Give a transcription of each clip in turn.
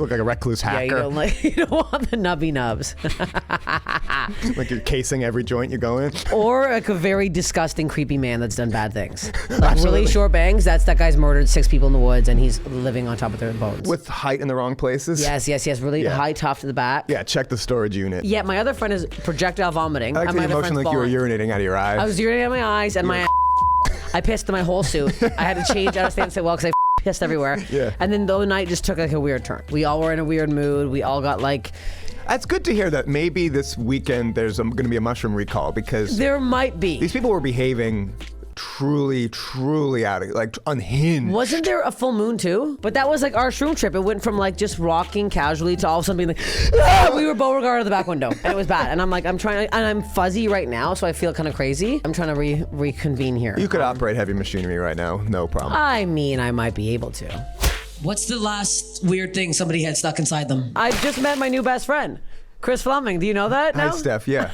Look like a recluse hacker. Yeah, you don't want the nubby nubs. Like you're casing every joint you go in. Or like a very disgusting, creepy man that's done bad things. Like really short bangs. That's that guy's murdered 6 people in the woods and he's living on top of their bones. With height in the wrong places. Yes. Really high, tough to the back. Yeah, check the storage unit. Yeah, my other friend is projectile vomiting. I like the emotion like you were urinating out of your eyes. I was urinating out of my eyes and my I pissed in my whole suit. I had to change out of stand well because I pissed everywhere. Yeah. And then the night just took like a weird turn. We all were in a weird mood. We all got like... That's good to hear that maybe this weekend there's going to be a mushroom recall because... There might be. These people were behaving truly out of, like, unhinged. Wasn't there a full moon too? But that was like our shroom trip. It went from like just rocking casually to all of a sudden being like, ah! We were Beauregard out the back window and it was bad. And I'm like, and I'm fuzzy right now, so I feel kind of crazy. I'm trying to reconvene here. You could operate heavy machinery right now, no problem. I mean, I might be able to. What's the last weird thing somebody had stuck inside them? I just met my new best friend. Chris Fleming, do you know that now? Hi, Steph, yeah.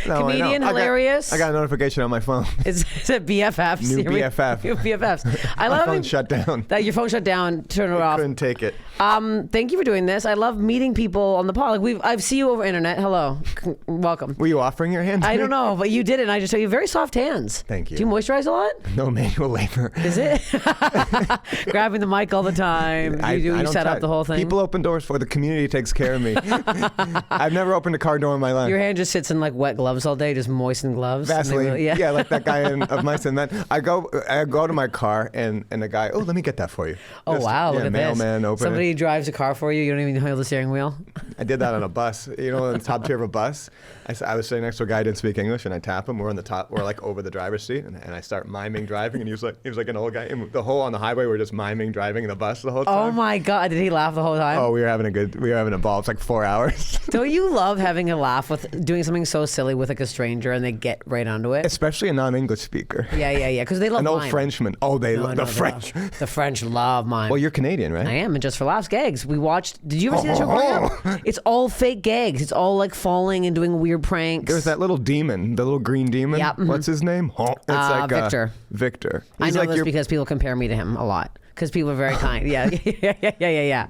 No, Comedian, hilarious. I got a notification on my phone. Is it BFFs? New BFF. New BFFs. I love my phone shut down. That your phone shut down, turn it off. Couldn't take it. Thank you for doing this. I love meeting people on the pod. Like I've seen you over internet. Hello. Welcome. Were you offering your hand? I don't know, but you did it, and I just saw you have very soft hands. Thank you. Do you moisturize a lot? No manual labor. Is it? Grabbing the mic all the time. You set up the whole thing? People open doors for the community takes care of me. I've never opened a car door in my life. Your hand just sits in like wet gloves all day, just moistened gloves. Vaseline. Yeah, like that guy of Mice and Men. I go to my car and the guy, let me get that for you. Oh, just, wow, look at mailman, this. open Somebody it. drives a car for you, you don't even hold the steering wheel? I did that on a bus. You know, on the top tier of a bus. I was sitting next to a guy who didn't speak English, and I tap him. We're on the top, we're like over the driver's seat, and I start miming driving, and he was like an old guy. And the whole on the highway, we're just miming driving in the bus the whole time. Oh my God, did he laugh the whole time? Oh, we were having a ball. It's like 4 hours. Don't you love having a laugh with doing something so silly with like a stranger and they get right onto it? Especially a non-English speaker. Yeah, because they love an old mime. Frenchman. Oh, the French. The French love mime. Well, you're Canadian, right? I am, and Just for Laughs gags. We watched. Did you ever see that show growing up? It's all fake gags. It's all like falling and doing weird pranks. There's that little demon, the little green demon. Yep. What's his name? It's like Victor. Victor. I know this because people compare me to him a lot. Because people are very kind. Yeah.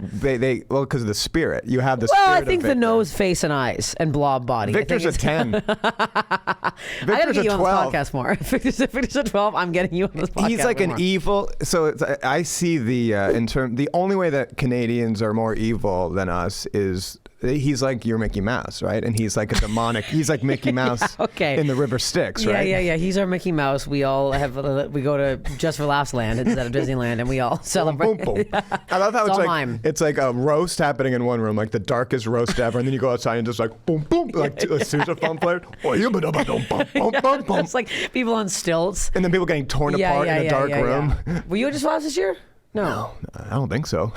They because of the spirit. You have the spirit. Well, I think of the nose, face, and eyes, and blob body. Victor's a 10. I gotta get you on this podcast more. Victor's a 12. I'm getting you on this podcast. He's like an evil. So I see the only way that Canadians are more evil than us is. He's like your Mickey Mouse, right? And he's like a demonic. He's like Mickey Mouse in the River Styx, right? Yeah. He's our Mickey Mouse. We all we go to Just for Laughs land instead of Disneyland, and we all celebrate. Boom, boom. I love how it's like a roast happening in one room, like the darkest roast ever, and then you go outside and just like boom, boom, like a sousaphone player. It's like people on stilts, and then people getting torn apart in a dark room. Were you at Just for Laughs this year? No, I don't think so.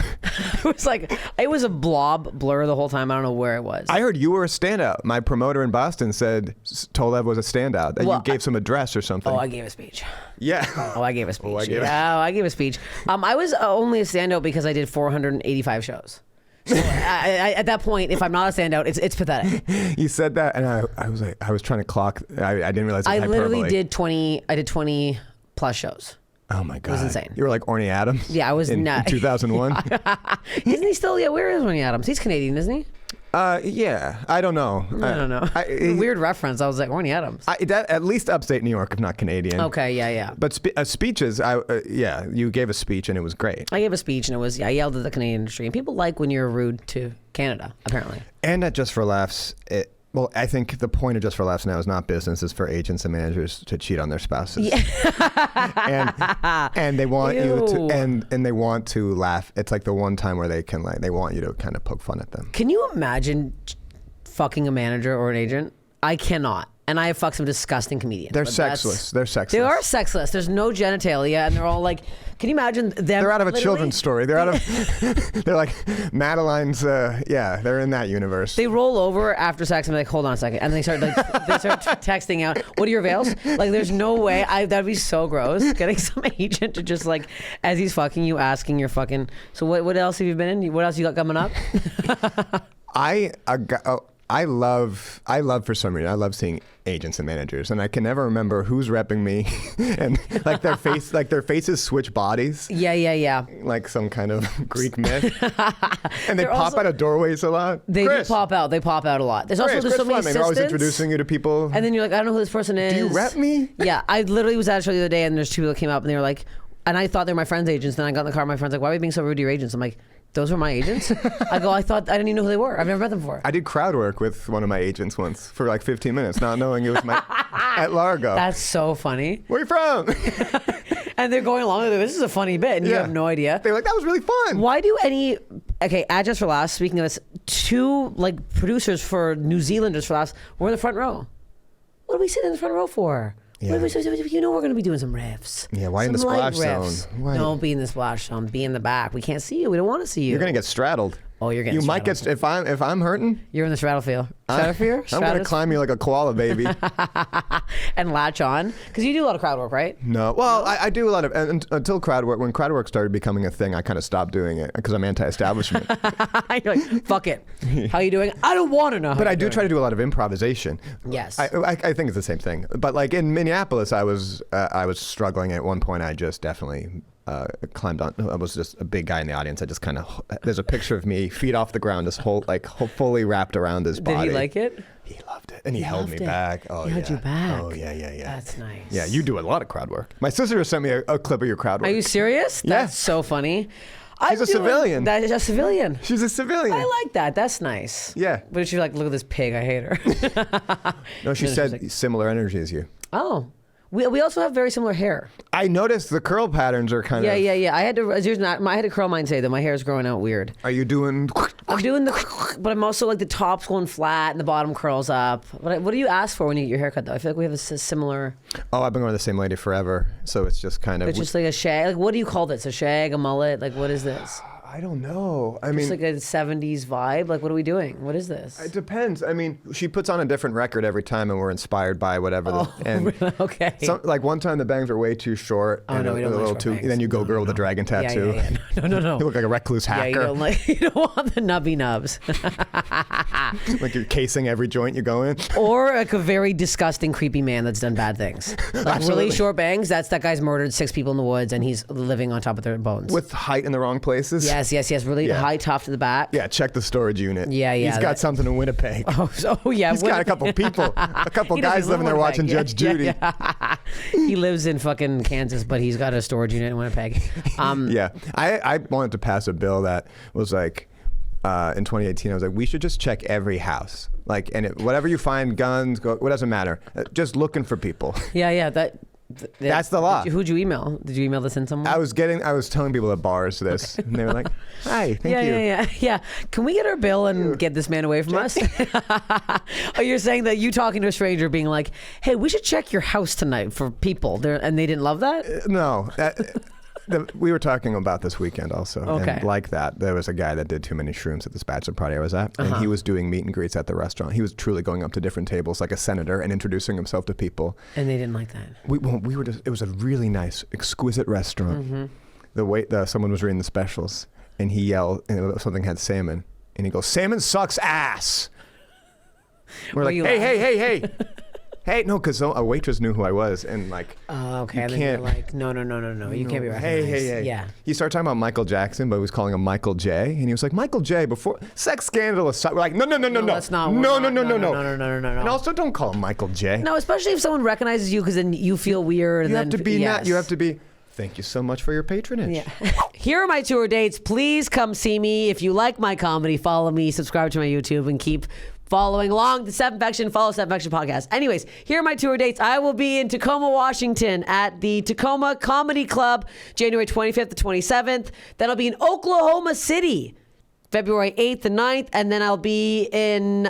it was a blob blur the whole time. I don't know where it was. I heard you were a standout. My promoter in Boston said Tolev was a standout. That you gave some address or something. Oh, I gave a speech. Yeah. I gave a speech. I gave a speech. I was only a standout because I did 485 shows. So I, at that point, if I'm not a standout, it's pathetic. You said that, and I was trying to clock. I didn't realize it was I literally hyperbole. did 20 plus shows. Oh my God. It was insane. You were like Orny Adams? Yeah, I was in 2001? Isn't he still? Yeah, where is Orny Adams? He's Canadian, isn't he? Yeah. I don't know. I don't know. Weird reference. I was like, Orny Adams. At least upstate New York, if not Canadian. Okay, yeah. But speeches, you gave a speech and it was great. I gave a speech and I yelled at the Canadian industry. And people like when you're rude to Canada, apparently. And at Just for Laughs, well, I think the point of Just for Laughs now is not business; it's for agents and managers to cheat on their spouses. Yeah. and they want you to, and they want to laugh. It's like the one time where they can they want you to kind of poke fun at them. Can you imagine fucking a manager or an agent? I cannot. And I have fucked some disgusting comedians. They're sexless. They are sexless. There's no genitalia, and they're all like, can you imagine them? They're out of a children's story. They're they're like Madeline's, they're in that universe. They roll over after sex and be like, hold on a second. And they start texting out, what are your veils? Like, there's no way. That'd be so gross. Getting some agent to just like, as he's fucking you, asking your fucking, so what else have you been in? What else you got coming up? I love for some reason, I love seeing agents and managers, and I can never remember who's repping me, and like their faces switch bodies. Yeah. Like some kind of Greek myth. And they They're pop also- out of doorways a lot. They Chris, do pop out. They pop out a lot. There's also Chris so many Fleming, they're always assistants. introducing you to people. And then you're like, I don't know who this person is. Do you rep me? Yeah, I literally was at a show the other day, and there's two people that came up, and they were like, and I thought they were my friend's agents. Then I got in the car, my friend's like, why are you being so rude to your agents? I'm like, those were my agents? I go, I didn't even know who they were. I've never met them before. I did crowd work with one of my agents once for like 15 minutes, not knowing it was at Largo. That's so funny. Where you from? And they're going along with it. This is a funny bit, and you have no idea. They're like, that was really fun. Why do Adjust for Laughs, speaking of this, two like producers for New Zealanders for Laughs were in the front row. What are we sitting in the front row for? Yeah. You know we're going to be doing some riffs. Yeah, why in the Some light splash riffs. zone? Why? Don't be in the splash zone. Be in the back. We can't see you. We don't want to see you. You're gonna get straddled. Oh, you're getting You might get if I'm hurting. You're in the stratosphere. I'm gonna climb you like a koala, baby. And latch on. Because you do a lot of crowd work, right? No, well, I do a lot of until crowd work. When crowd work started becoming a thing, I kind of stopped doing it because I'm anti-establishment. You're like, fuck it. How you doing? I don't want to know. But I do try to do a lot of improvisation. Yes. I think it's the same thing. But like in Minneapolis, I was struggling at one point. I just definitely climbed on. I was just a big guy in the audience. I just kind of there's a picture of me, feet off the ground, just fully wrapped around his body. Did he like it? He loved it, and he held me back. Oh, He held you back. Oh yeah. That's nice. Yeah, you do a lot of crowd work. My sister just sent me a clip of your crowd work. Are you serious? Yeah. That's so funny. She's a civilian. That is a civilian. She's a civilian. I like that. That's nice. Yeah. But she's like, look at this pig. I hate her. No, she said similar energy as you. Oh. We also have very similar hair. I noticed the curl patterns are kind of. Yeah. I had to curl mine today, though. My hair is growing out weird. Are you doing? I'm doing but I'm also like the top's going flat and the bottom curls up. What do you ask for when you get your haircut, though? I feel like we have a similar. Oh, I've been going to the same lady forever, so it's just kind of. It's just like a shag. Like, what do you call this? A shag, a mullet? Like, what is this? I don't know. I It's mean, like a 70s vibe. Like, what are we doing? What is this? it depends. I mean, she puts on a different record every time, and we're inspired by whatever. Okay. Like one time, the bangs were way too short. Oh, and no, we don't a like little short too. bangs. Then you go girl with a dragon tattoo. Yeah. No. You look like a recluse Yeah, hacker. you don't want the nubby nubs. Like you're casing every joint you go in. Or like a very disgusting, creepy man that's done bad things. Like Absolutely. really short bangs. That guy's murdered 6 people in the woods and he's living on top of their bones. With height in the wrong places. Yes. Really high top to the back. Yeah, check the storage unit. Yeah. He's got something in Winnipeg. Oh yeah. He's got a couple people, a couple He guys doesn't live living in there watching Winnipeg. Judge Judy. Yeah. He lives in fucking Kansas, but he's got a storage unit in Winnipeg. Yeah, I wanted to pass a bill that was like, in 2018, I was like, we should just check every house. Like, and whatever you find, guns, it doesn't matter. Just looking for people. Yeah. That's the law. Who'd you email? Did you email this in someone? I was telling people at bars this, and they were like, hi, thank you. Yeah. Can we get our bill and get this man away from us? Oh, you're saying that you talking to a stranger being like, hey, we should check your house tonight for people there, and they didn't love that? No. We were talking about this weekend also. Okay. And like that, there was a guy that did too many shrooms at this bachelor party I was at. And he was doing meet and greets at the restaurant. He was truly going up to different tables like a senator and introducing himself to people. And they didn't like that. We were just, it was a really nice, exquisite restaurant. Mm-hmm. Someone was reading the specials and he yelled, and something had salmon. And he goes, salmon sucks ass. We're like, hey. Hey, no, because a waitress knew who I was, and like, oh, okay. you And then you're can't. like, no, you can't be recognized. Hey. Yeah. He started talking about Michael Jackson, but he was calling him Michael J. And he was like, Michael J. Before sex scandal aside, we're like, no. That's not. No. No. And also, don't call him Michael J. No, especially if someone recognizes you, because then you feel weird. You and have to be yes. You have to be. Thank you so much for your patronage. Yeah. Here are my tour dates. Please come see me. If you like my comedy, follow me, subscribe to my YouTube, and keep following along the Steph Infection, follow Steph Infection podcast. Anyways, here are my tour dates. I will be in Tacoma, Washington at the Tacoma Comedy Club, January 25th to 27th. Then I'll be in Oklahoma City, February 8th to 9th. And then I'll be in,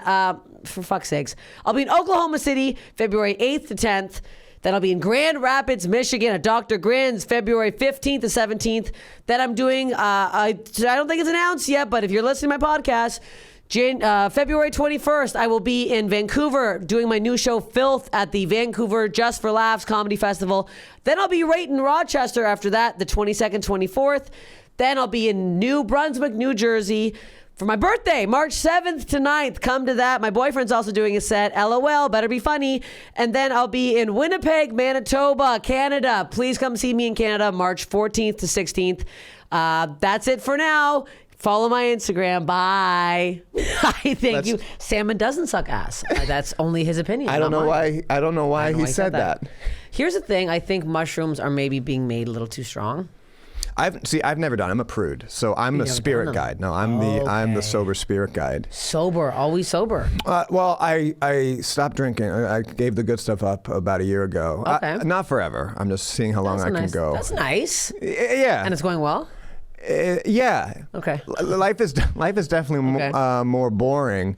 for fuck's sakes, I'll be in Oklahoma City, February 8th to 10th. Then I'll be in Grand Rapids, Michigan at Dr. Grin's, February 15th to 17th. Then I'm doing, I don't think it's announced yet, but if you're listening to my podcast, February 21st, I will be in Vancouver doing my new show, Filth, at the Vancouver Just for Laughs Comedy Festival. Then I'll be right in Rochester after that, the 22nd, 24th. Then I'll be in New Brunswick, New Jersey for my birthday, March 7th to 9th. Come to that. My boyfriend's also doing a set. LOL, better be funny. And then I'll be in Winnipeg, Manitoba, Canada. Please come see me in Canada, March 14th to 16th. That's it for now. Follow my Instagram. Bye. I thank you. Salmon doesn't suck ass. That's only his opinion. I don't know why he said that. Here's the thing. I think mushrooms are maybe being made a little too strong. I've never done. I'm a prude, so I'm the spirit guide. No, I'm the sober spirit guide. Sober, always sober. Well, I stopped drinking. I gave the good stuff up about a year ago. Okay. Not forever. I'm just seeing how long I can go. That's nice. Yeah. And it's going well? Yeah. Okay. Life is definitely more boring,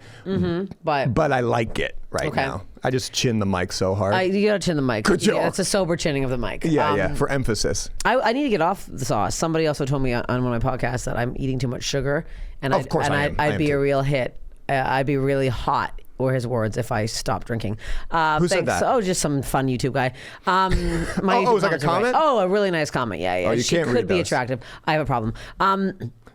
but I like it right now. I just chin the mic so hard. You gotta chin the mic. Good job. Yeah, it's a sober chinning of the mic. Yeah, for emphasis. I need to get off the sauce. Somebody also told me on one of my podcasts that I'm eating too much sugar, and I'd be a real hit. I'd be really hot, were his words, if I stopped drinking. Who said that? Oh, just some fun YouTube guy. It was like a comment? Oh, a really nice comment. Yeah. Oh, you she can't could read be those. attractive. I have a problem.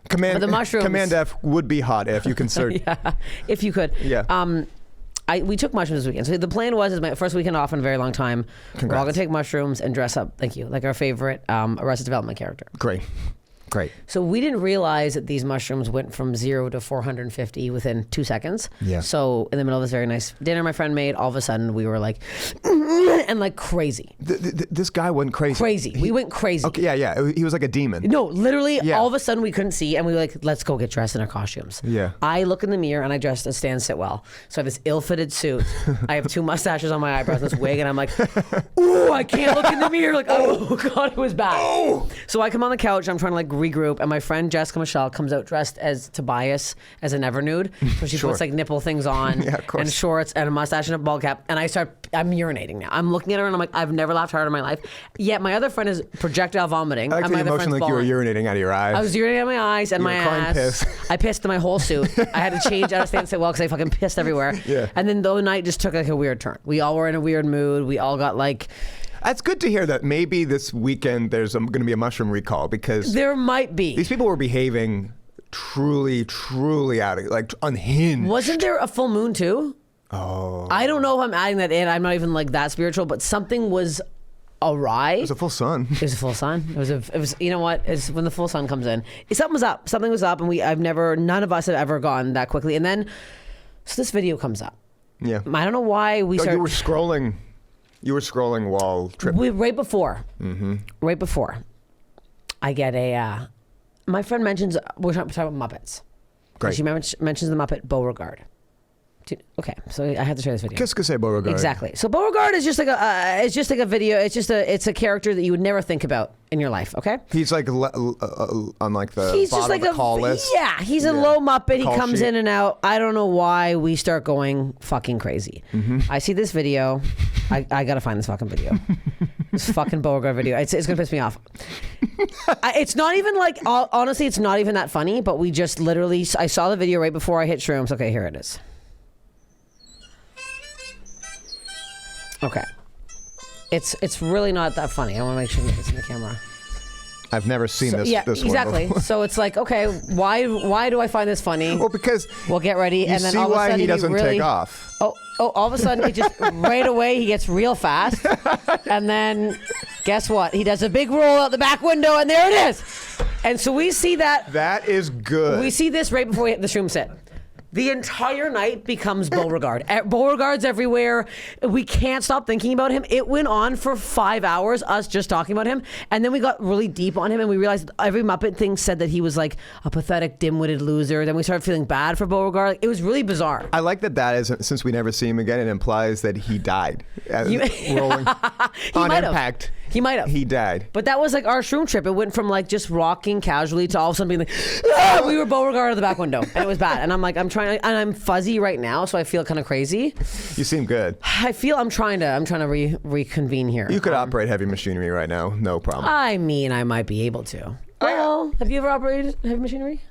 Command the mushrooms. Command F would be hot if you can search. Yeah, if you could. Yeah. We took mushrooms this weekend. So the plan was, my first weekend off in a very long time. Congrats. We're all gonna take mushrooms and dress up. Thank you, like our favorite Arrested Development character. Great. So we didn't realize that these mushrooms went from 0 to 450 within 2 seconds. Yeah. So in the middle of this very nice dinner my friend made, all of a sudden we were like, and like crazy. This guy went crazy. We went crazy. Okay, yeah. He was like a demon. No, literally, Yeah. all of a sudden we couldn't see, and we were like, let's go get dressed in our costumes. Yeah. I look in the mirror, and I dressed as Stan Sitwell. So I have this ill-fitted suit. I have 2 mustaches on my eyebrows, this wig, and I'm like, ooh, I can't look in the mirror. Like, oh God, it was bad. Oh. So I come on the couch, I'm trying to like regroup, and my friend Jessica Michelle comes out dressed as Tobias, as a never nude. So she puts like nipple things on, Yeah, of course. and shorts, and a mustache, and a bald cap, and I'm urinating now. I'm looking at her, and I'm like, I've never laughed harder in my life. Yet my other friend is projectile vomiting. I like and my the other emotion friend's like you were bawling. urinating out of your eyes. I was urinating out of my eyes and You my were crying ass. piss. I pissed in my whole suit. I had to change out of Stan Sitwell because I fucking pissed everywhere. Yeah. And then the night just took like a weird turn. We all were in a weird mood. We all got like... That's good to hear that maybe this weekend there's going to be a mushroom recall because There might be. these people were behaving truly out of like unhinged. Wasn't there a full moon too? Oh. I don't know if I'm adding that in. I'm not even like that spiritual, but something was awry. It was a full sun. It was a full sun. It was. You know what? It's when the full sun comes in. Something was up. Something was up, and none of us have ever gone that quickly. And then, so this video comes up. Yeah. I don't know why we started. You were scrolling. You were scrolling while tripping. Right before, I get a. My friend mentions we're talking about Muppets. Great. She mentions the Muppet Beauregard. Okay, so I have to share this video. Qu'est-ce que c'est Beauregard? Exactly. So Beauregard is just like a video. It's a character that you would never think about in your life. Okay. He's like on like the He's bottom just like of the call list. Yeah, he's a low Muppet. He Call comes sheet. in and out. I don't know why we start going fucking crazy. I see this video. I gotta find this fucking video. This fucking Beauregard video. It's gonna piss me off. It's not even like honestly, it's not even that funny. But we just literally. I saw the video right before I hit Shrooms. Okay, here it is. Okay. It's really not that funny. I want to make sure it's in the camera. I've never seen this. Yeah, this exactly. one before. So it's like, okay, why do I find this funny? Well, because We'll get ready, you and then see all of a why sudden he doesn't really, take off. Oh, all of a sudden he just right away he gets real fast, and then guess what? He does a big roll out the back window, and there it is. And so we see that. That is good. We see this right before we hit the Shroom set. The entire night becomes Beauregard. Beauregard's everywhere. We can't stop thinking about him. It went on for 5 hours, us just talking about him. And then we got really deep on him, and we realized every Muppet thing said that he was like a pathetic, dim-witted loser. Then we started feeling bad for Beauregard. It was really bizarre. I like that is, since we never see him again, it implies that he died. Rolling on impact. He might have. He died. But that was like our Shroom trip. It went from like just rocking casually to all of a sudden being like, we were Beauregard out of the back window. And it was bad. And I'm like, and I'm fuzzy right now, so I feel kind of crazy. You seem good. I'm trying to reconvene here. You could operate heavy machinery right now, no problem. I mean, I might be able to. Well, have you ever operated heavy machinery?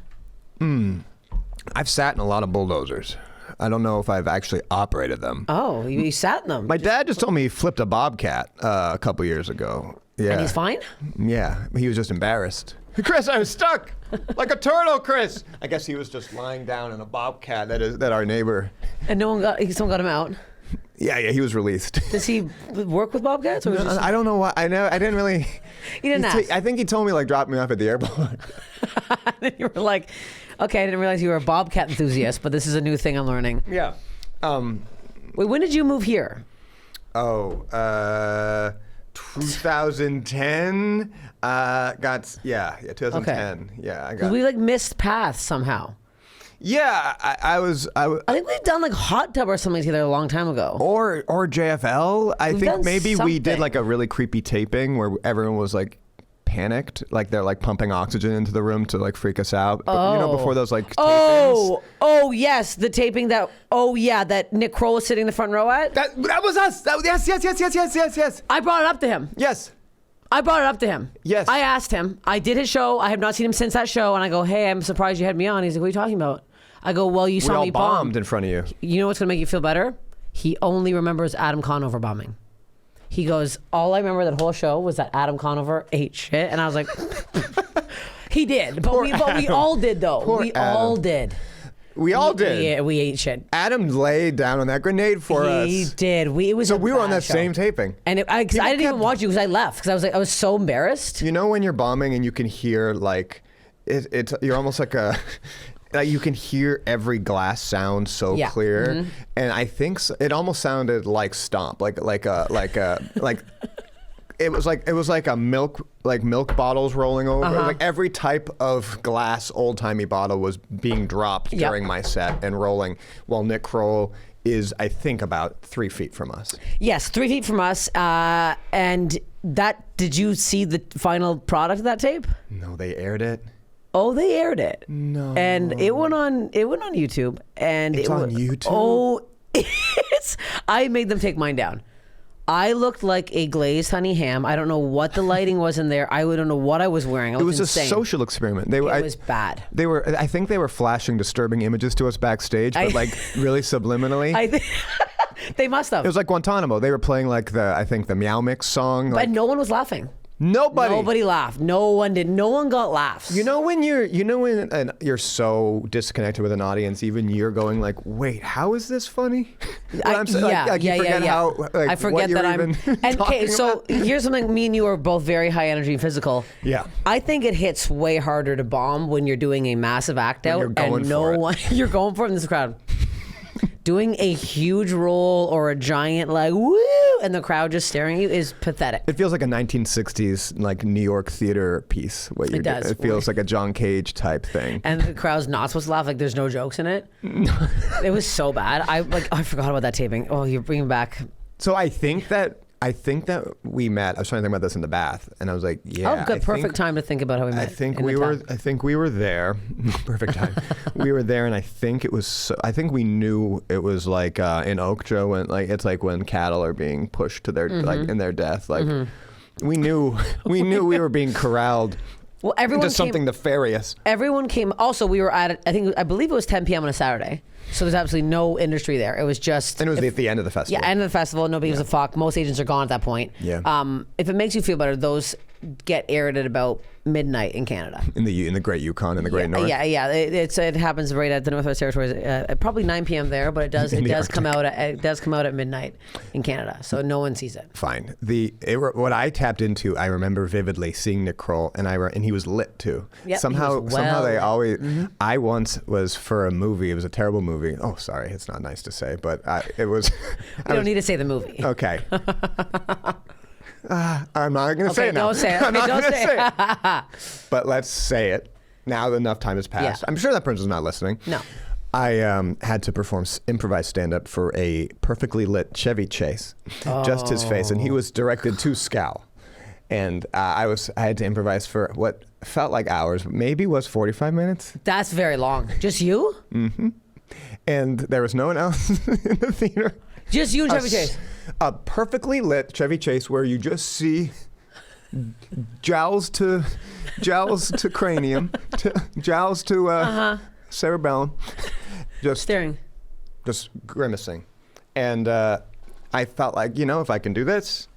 I've sat in a lot of bulldozers. I don't know if I've actually operated them. Oh, you sat in them. My dad just told me he flipped a bobcat a couple years ago. Yeah. And he's fine? Yeah, he was just embarrassed. Chris, I was stuck like a turtle, Chris. I guess he was just lying down in a bobcat that our neighbor. And someone got him out. Yeah, he was released. Does he work with bobcats? Or just... I don't know why. I didn't really. You didn't ask. I think he told me like drop me off at the airport. And then you were like, okay, I didn't realize you were a bobcat enthusiast, but this is a new thing I'm learning. Yeah. Wait, when did you move here? 2010. 2010. Okay. Yeah, I got. We like missed paths somehow. Yeah, I think we've done like Hot Tub or something together a long time ago. Or JFL. I We've think done maybe we did something. like a really creepy taping where everyone was like panicked, like they're like pumping oxygen into the room to like freak us out. But, you know, before those like tapings. Oh yes, the taping that. Oh yeah, that Nick Kroll was sitting in the front row at. That was us. Yes. I brought it up to him. Yes. I brought it up to him. Yes. I asked him. I did his show. I have not seen him since that show. And I go, hey, I'm surprised you had me on. He's like, what are you talking about? I go, well, you saw me bomb. bombed in front of you. You know what's going to make you feel better? He only remembers Adam Conover bombing. He goes, all I remember that whole show was that Adam Conover ate shit. And I was like, he did. But we all did, though. We all did. We all did. We ate shit. Adam laid down on that grenade for us. He did. We were on that show. same taping. And I didn't even watch you because I left because I was so embarrassed. You know when you're bombing and you can hear like you're almost like a you can hear every glass sound so clear, and I think it almost sounded like stomp, like it was like a milk bottles rolling over. Like every type of glass old timey bottle was being dropped during my set and rolling, while Nick Kroll is, I think, about 3 feet from us. Yes, 3 feet from us. And did you see the final product of that tape? No, they aired it. Oh, they aired it. No. And it went on YouTube. And it's on YouTube? Oh, I made them take mine down. I looked like a glazed honey ham. I don't know what the lighting was in there. I don't know what I was wearing. It was insane. A social experiment. It was bad. I think they were flashing disturbing images to us backstage, but like really subliminally. They must have. It was like Guantanamo. They were playing like the Meow Mix song. But no one was laughing. Nobody laughed. No one did. No one got laughs. You know when you're so disconnected with an audience, even you're going like, wait, how is this funny? I forget that I'm. And okay, so here's something. Me and you are both very high energy and physical. Yeah. I think it hits way harder to bomb when you're doing a massive act out you're going you're going for it in this crowd. Doing a huge roll or a giant like woo, and the crowd just staring at you is pathetic. It feels like a 1960s like New York theater piece. What you're doing. It feels like a John Cage type thing. And the crowd's not supposed to laugh. Like there's no jokes in it. It was so bad. I forgot about that taping. Oh, you're bringing back. So I think that we met. I was trying to think about this in the bath, and I was like, "Yeah." Oh, good, perfect time to think about how we met. I think we were there. Perfect time. We were there, and I think it was. I think we knew it was like in Oakja when it's like when cattle are being pushed to their like in their death. Like we knew we were being corralled. Well, everyone into something nefarious. Everyone came. Also, we were at I believe it was 10 p.m. on a Saturday. So there's absolutely no industry there. It was just... And it was at the end of the festival. Yeah, end of the festival. Nobody gives a fuck. Most agents are gone at that point. Yeah. If it makes you feel better, those get aired at about midnight in Canada. In the Great Yukon, in the Great North. Yeah. It happens right at the Northwest Territories. Probably 9 p.m. there, but it does come out at midnight in Canada. So no one sees it. Fine. What I tapped into, I remember vividly seeing Nick Kroll, and he was lit too. Yep, somehow they always. I once was for a movie. It was a terrible movie. Oh, sorry, it's not nice to say, but it was. You don't need to say the movie. Okay. I'm not going to say it now. Don't say it. I'm not going to say it. But let's say it. Now enough time has passed. Yeah. I'm sure that person's not listening. No. I had to perform improvised stand-up for a perfectly lit Chevy Chase. Just his face. And he was directed to scowl. And I had to improvise for what felt like hours, maybe was 45 minutes. That's very long. Just you? Mm-hmm. And there was no one else in the theater. Just you and Chevy Chase? A perfectly lit Chevy Chase where you just see jowls to cranium, jowls to cerebellum. Just staring. Just grimacing. And I felt like, if I can do this,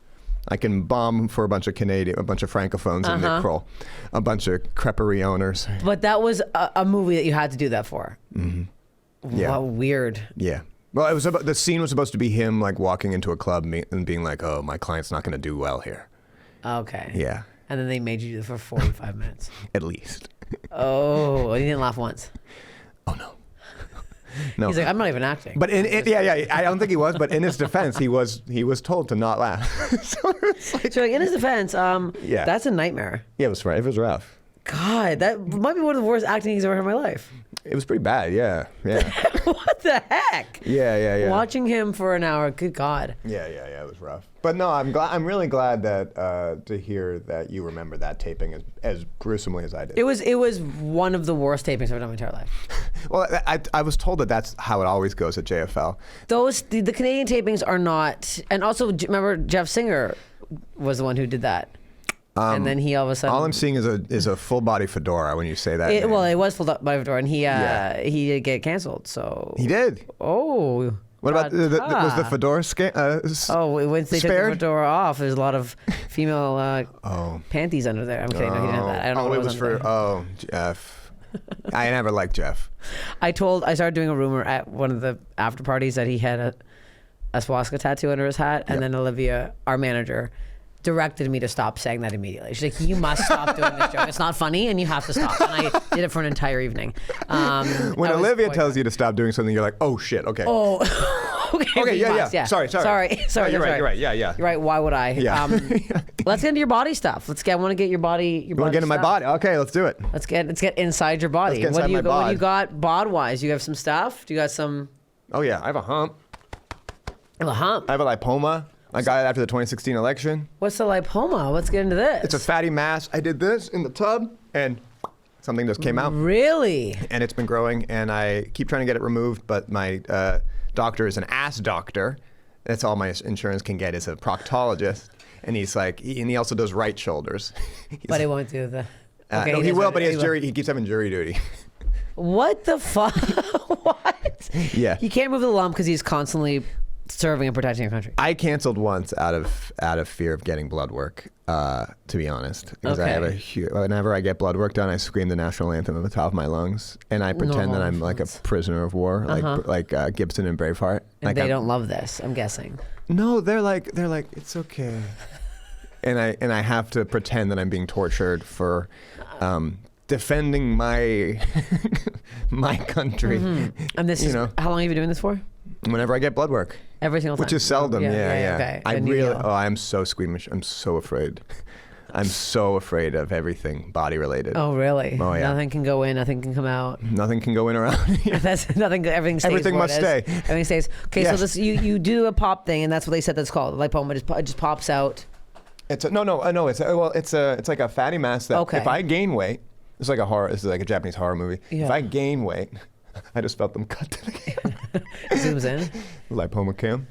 I can bomb for a bunch of francophones in Nick Kroll, a bunch of creperie owners. But that was a movie that you had to do that for. Mm-hmm. Yeah. Wow, weird. Yeah. Well, it was the scene was supposed to be him like walking into a club and being like, "Oh, my client's not going to do well here." Okay. Yeah. And then they made you do it for 45 minutes. At least. Oh, he didn't laugh once. Oh no. No. He's like, I'm not even acting. But yeah, I don't think he was. But in his defense, he was told to not laugh. So it's like, so like, in his defense, that's a nightmare. Yeah, it was rough. God, that might be one of the worst acting gigs I've ever heard in my life. It was pretty bad. Yeah. What the heck? Yeah. Watching him for an hour, good God. Yeah. It was rough. But no, I'm really glad that to hear that you remember that taping as gruesomely as I did. It was one of the worst tapings I've ever done in my entire life. Well, I was told that that's how it always goes at JFL. The Canadian tapings are not, and also remember Jeff Singer was the one who did that. And then he all of a sudden. All I'm seeing is a full body fedora when you say that. It was full body fedora, and he did get canceled. So he did. Oh. What about was the fedora once they took the fedora off, there's a lot of female panties under there. I'm kidding. No, he didn't have that. I don't know what it was for. Jeff. I never liked Jeff. I started doing a rumor at one of the after parties that he had a swastika tattoo under his hat, and then Olivia, our manager, directed me to stop saying that immediately. She's like, you must stop doing this joke. It's not funny and you have to stop. And I did it for an entire evening. When Olivia tells you to stop doing something, you're like, oh shit, okay. Oh, okay, yeah. Sorry. You're right. Yeah. You're right. Why would I? Yeah. Let's get into your body stuff. I want to get your body. You want to get into my body? Okay, let's do it. Let's get inside your body. What do you got bod-wise? You have some stuff? Do you got some? Oh yeah, I have a hump. You have a hump? I have a lipoma. I got it after the 2016 election. What's the lipoma? Let's get into this. It's a fatty mass. I did this in the tub, and something just came out. Really? And it's been growing, and I keep trying to get it removed, but my doctor is an ass doctor. That's all my insurance can get is a proctologist. And he's like, and he also does right shoulders. But he won't do the... Okay, no, he will, but he keeps having jury duty. What the fuck? What? Yeah. He can't move the lump because he's constantly serving and protecting your country. I canceled once out of fear of getting blood work, to be honest. Because I have whenever I get blood work done, I scream the national anthem at the top of my lungs, and I pretend that I'm like a prisoner of war, like Gibson and Braveheart. And like they don't love this, I'm guessing. No, they're like it's okay, and I have to pretend that I'm being tortured for defending my my country. Mm-hmm. And this is how long have you been doing this for? Whenever I get blood work. Every single time. Which is seldom. Yeah. Okay. I'm so squeamish. I'm so afraid. I'm so afraid of everything body related. Oh really? Oh yeah. Nothing can go in. Nothing can come out. Nothing can go in or out. That's nothing. Everything stays. Everything must stay. Everything stays. Okay, yes. So this you do a pop thing, and that's what they said that's called. Lipoma. It just pops out. It's it's like a fatty mass that if I gain weight, it's like a horror. This is like a Japanese horror movie. Yeah. If I gain weight, I just felt them cut to the camera. Zooms in. Lipoma cam.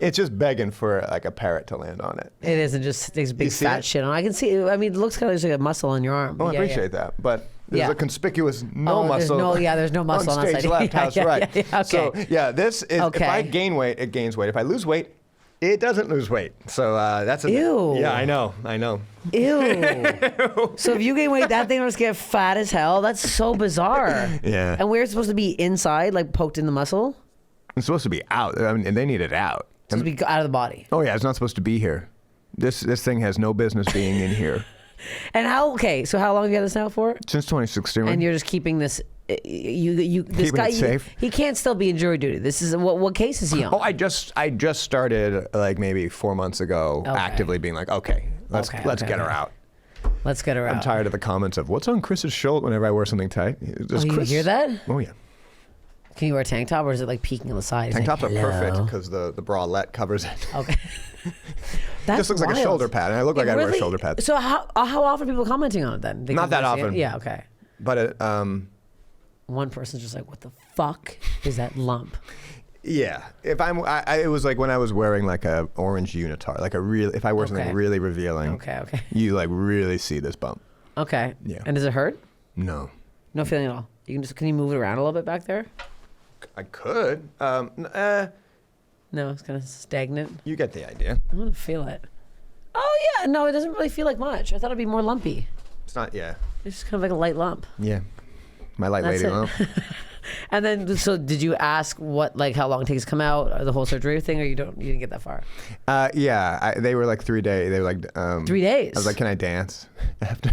It's just begging for like a parrot to land on it. It isn't just these big fat shit on. I can see. I mean, it looks kind of like a muscle on your arm. Oh, I appreciate that, but there's a conspicuous muscle. There's no muscle on stage left, house right. Okay. So this is if I gain weight, it gains weight. If I lose weight, it doesn't lose weight. So that's ew. Yeah, I know. Ew. So if you gain weight, that thing will just get fat as hell. That's so bizarre. Yeah. And we're supposed to be inside, like poked in the muscle? It's supposed to be out. I mean, they need it out. It's supposed to be out of the body. Oh yeah, it's not supposed to be here. This thing has no business being in here. And so how long have you had this now for? Since 2016. And you're just keeping this. This keeping guy, it safe. He can't still be in jury duty. This is what case is he on? Oh, I just started like maybe 4 months ago, actively being like, let's get her out. Let's get her out. I'm tired of the comments of what's on Chris's shoulder whenever I wear something tight. You hear that? Oh yeah. Can you wear a tank top, or is it like peeking on the side? Tank tops are perfect because the bralette covers it. Okay. That just looks like a shoulder pad, and I look like I wear shoulder pads. So how often are people commenting on it then? Not that often. Yeah. Okay. But one person's just like, "What the fuck is that lump?" Yeah. If it was like when I was wearing like a orange unitard, like if I wear something really revealing. Okay. You like really see this bump. Okay. Yeah. And does it hurt? No. No feeling at all. Can you move it around a little bit back there? I could. No, it's kind of stagnant. You get the idea. I want to feel it. Oh yeah, no, it doesn't really feel like much. I thought it'd be more lumpy. It's not. Yeah. It's just kind of like a light lump. Yeah. My light That's lady it. lump. And then, so did you ask how long it takes to come out, or the whole surgery thing, or you didn't get that far? Yeah, they were like 3 days. They were like 3 days. I was like, can I dance after?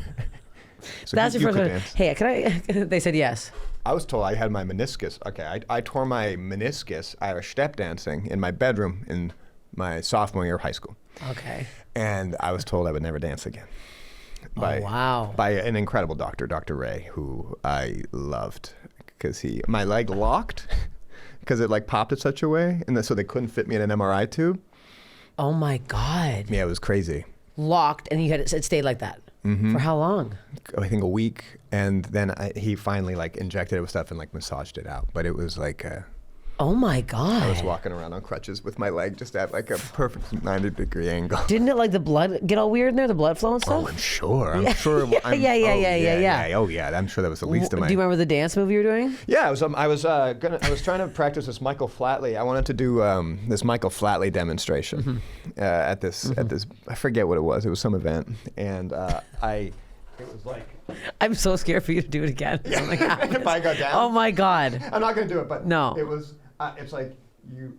So That's your you first could one. dance. Hey, can I? They said yes. I was told I had my meniscus. Okay, I tore my meniscus Irish step dancing in my bedroom in my sophomore year of high school. Okay. And I was told I would never dance again. Wow. By an incredible doctor, Dr. Ray, who I loved because my leg locked because it like popped in such a way, and so they couldn't fit me in an MRI tube. Oh my God. Yeah, it was crazy. Locked, and it stayed like that. Mm-hmm. For how long? I think a week, and then he finally like injected it with stuff and like massaged it out. But it was like oh my God. I was walking around on crutches with my leg just at like a perfect 90-degree angle. Didn't it like the blood get all weird in there, the blood flow and stuff? Oh, I'm sure. I'm sure. Yeah. Oh yeah. I'm sure that was the least of my. Do you remember the dance move you were doing? Yeah, I was trying to practice this Michael Flatley. I wanted to do this Michael Flatley demonstration at this I forget what it was. It was some event, and it was like. I'm so scared for you to do it again. If I go down. Oh my God. I'm not gonna do it, but no. It was. It's like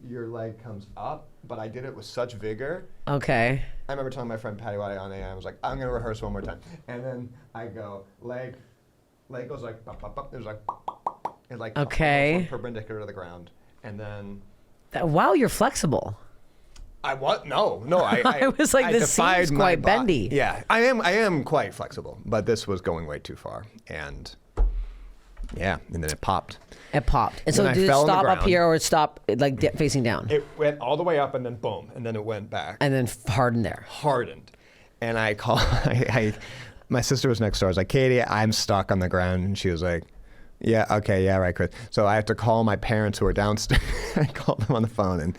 your leg comes up, but I did it with such vigor. Okay. I remember telling my friend Patty Waddy on AM, I was like, I'm gonna rehearse one more time, and then I go leg goes like bop, bop, bop. It was like it's like okay perpendicular to the ground, and then. Wow, you're flexible. I what? No. I was like, this seems quite bendy. Yeah, I am quite flexible, but this was going way too far, and then it popped. It popped. And so then did it fell on the stop up ground. here or stop like facing down? It went all the way up and then boom, and then it went back. And then hardened there. Hardened. And I called, my sister was next door. I was like, Katie, I'm stuck on the ground. And she was like, yeah, okay, yeah, right, Chris. So I have to call my parents who are downstairs. I called them on the phone, and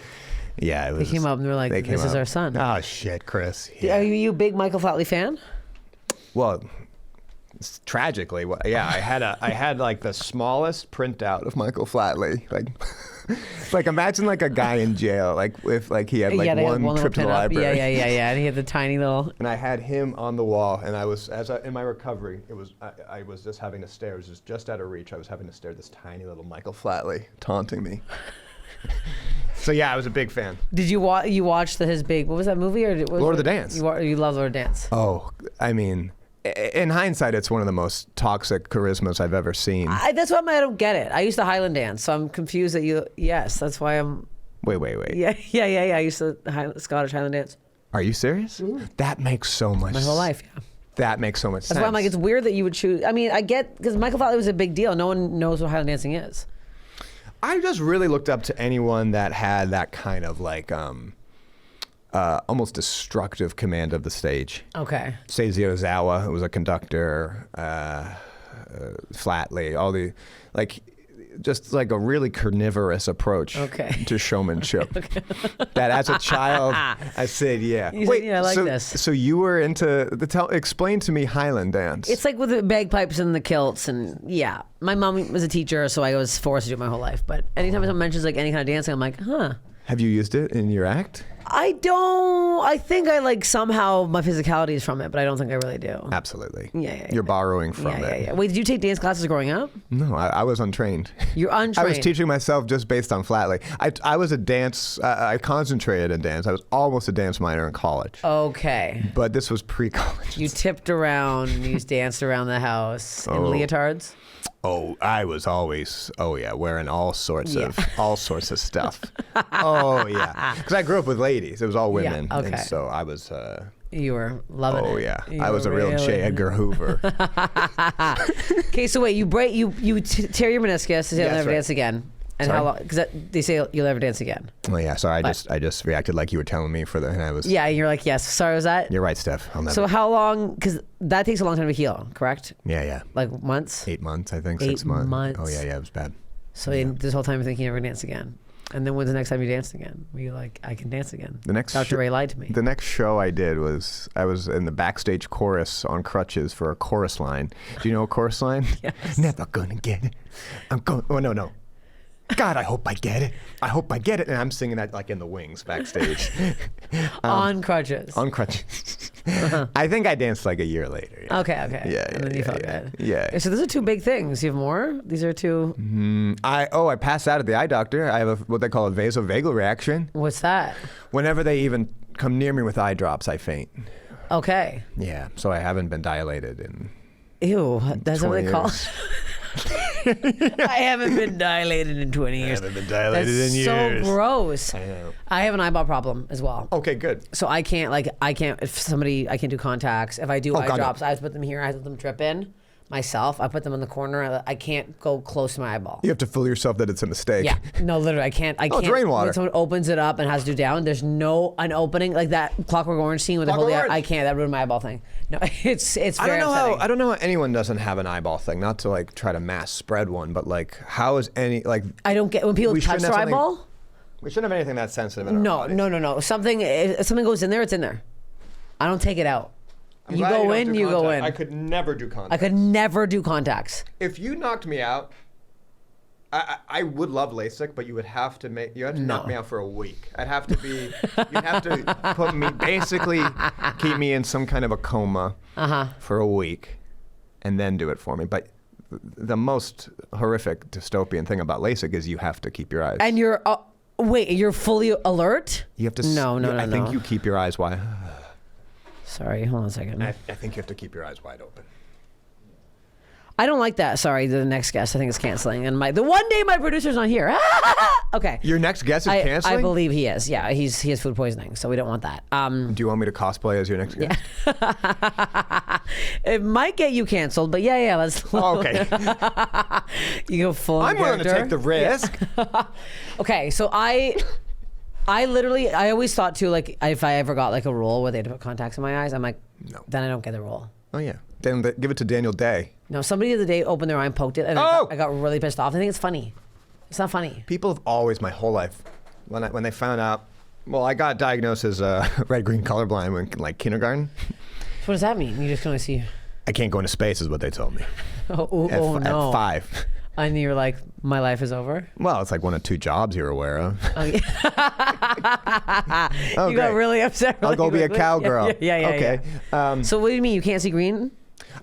yeah, it was. They came up and they were like, this is our son. Oh, shit, Chris. Yeah. Are you a big Michael Flatley fan? Well, tragically, yeah, I had like the smallest printout of Michael Flatley, like imagine like a guy in jail, like if like he had like one trip to the library. Yeah, and he had the tiny little. And I had him on the wall, and I was in my recovery. It was I was just having to stare. It was just out of reach. I was having to stare at this tiny little Michael Flatley taunting me. So yeah, I was a big fan. Did you watch his big? What was that movie? Lord of the Dance. You love Lord of the Dance. Oh, I mean. In hindsight, it's one of the most toxic charismas I've ever seen. That's why I don't get it. I used to Highland dance, so I'm confused that you. Yes, that's why I'm. Wait. Yeah. I used to Scottish Highland dance. Are you serious? Mm-hmm. That makes so much. My whole life, yeah. That makes so much sense. That's why I'm like, it's weird that you would choose. I mean, I get because Michael Flatley was a big deal. No one knows what Highland dancing is. I just really looked up to anyone that had that kind of like. Almost destructive command of the stage. Okay. Seiji Ozawa, who was a conductor, Flatley, all the, like, just like a really carnivorous approach to showmanship. That as a child, I said, yeah. Wait, I like this. So you were into explain to me Highland dance. It's like with the bagpipes and the kilts, and yeah. My mom was a teacher, so I was forced to do it my whole life. But anytime someone mentions like any kind of dancing, I'm like, huh. Have you used it in your act? I don't. I think I like somehow my physicality is from it, but I don't think I really do. Absolutely. Yeah. You're borrowing from it. Yeah. Wait, did you take dance classes growing up? No, I was untrained. You're untrained. I was teaching myself just based on Flatley. I was a dance. I concentrated in dance. I was almost a dance minor in college. Okay. But this was pre-college. You tipped around. You danced around the house in leotards. Oh, I was always, wearing all sorts of stuff. Oh yeah, because I grew up with ladies. It was all women, and so I was. You were loving it. Oh yeah, I was a real J. Edgar Hoover. Okay, so wait, you tear your meniscus, so you'll never dance again. And sorry? how long? Because they say you'll never dance again. Oh yeah, sorry. I just reacted like you were telling me and I was. Yeah, and you're like, yes. Sorry, was that? You're right, Steph. I'll never. So how long? Because that takes a long time to heal, correct? Yeah. Like months. 8 months, I think. 6 months. Oh yeah, it was bad. So this whole time you're thinking you're never dance again. And then when's the next time you danced again? Were you like, I can dance again? Dr. Ray lied to me. The next show I did was I was in the backstage chorus on crutches for a chorus line. Do you know a chorus line? Yes. Never gonna get it. I'm going. Oh no. God, I hope I get it. I hope I get it. And I'm singing that like in the wings backstage. On crutches. On crutches. I think I danced like a year later. Yeah. Okay. Yeah. And then you felt good. Yeah. So those are two big things. You have more? These are two. I passed out at the eye doctor. I have what they call a vasovagal reaction. What's that? Whenever they even come near me with eye drops, I faint. Okay. Yeah. So I haven't been dilated in. Ew, that's what they call it. I haven't been dilated in 20 years. I haven't been dilated in years. So gross. I know. I have an eyeball problem as well. Okay, good. So I can't I can't do contacts. If I do eye drops, I have to put them here. I have to let them drip in myself. I put them in the corner. I can't go close to my eyeball. You have to fool yourself that it's a mistake. Yeah, no, literally, I can't. It's rainwater. When someone opens it up and has to do down, there's an opening like that Clockwork Orange scene with the whole. I can't. That ruined my eyeball thing. No, it's very upsetting. I don't know how anyone doesn't have an eyeball thing. Not to like try to mass spread one, but like how is any like? I don't get when people touch their eyeball. We shouldn't have anything that sensitive in our body. No. If something goes in there, it's in there. I don't take it out. You go in, you go in. I could never do contacts. I could never do contacts. If you knocked me out, I would love LASIK, but you would have to knock me out for a week. You'd have to put me, basically keep me in some kind of a coma for a week and then do it for me. But the most horrific dystopian thing about LASIK is you have to keep your eyes. And you're, you're fully alert? You have to. No. I think you keep your eyes wide. Sorry, hold on a second. I think you have to keep your eyes wide open. I don't like that. Sorry, the next guest I think is canceling. And the one day my producer's not here. Okay. Your next guest is canceling? I believe he is. Yeah, he has food poisoning, so we don't want that. Do you want me to cosplay as your next guest? Yeah. It might get you canceled, but yeah, let's. Oh, okay. You go full. I'm willing to take the risk. Yeah. Okay, so I always thought too, like if I ever got like a role where they had to put contacts in my eyes, I'm like, no, then I don't get the role. Oh yeah, then give it to Daniel Day. No, somebody the other day opened their eye and poked it, and I got really pissed off. I think it's funny. It's not funny. People have always, my whole life, when they found out, well, I got diagnosed as red-green colorblind in like kindergarten. So what does that mean? You just can only see. I can't go into space, is what they told me. No. At 5. And you're like, my life is over? Well, it's like one of 2 jobs you're aware of. Oh, yeah. You got really upset. I'll go be a cowgirl. Yeah. Okay. Yeah. So what do you mean? You can't see green?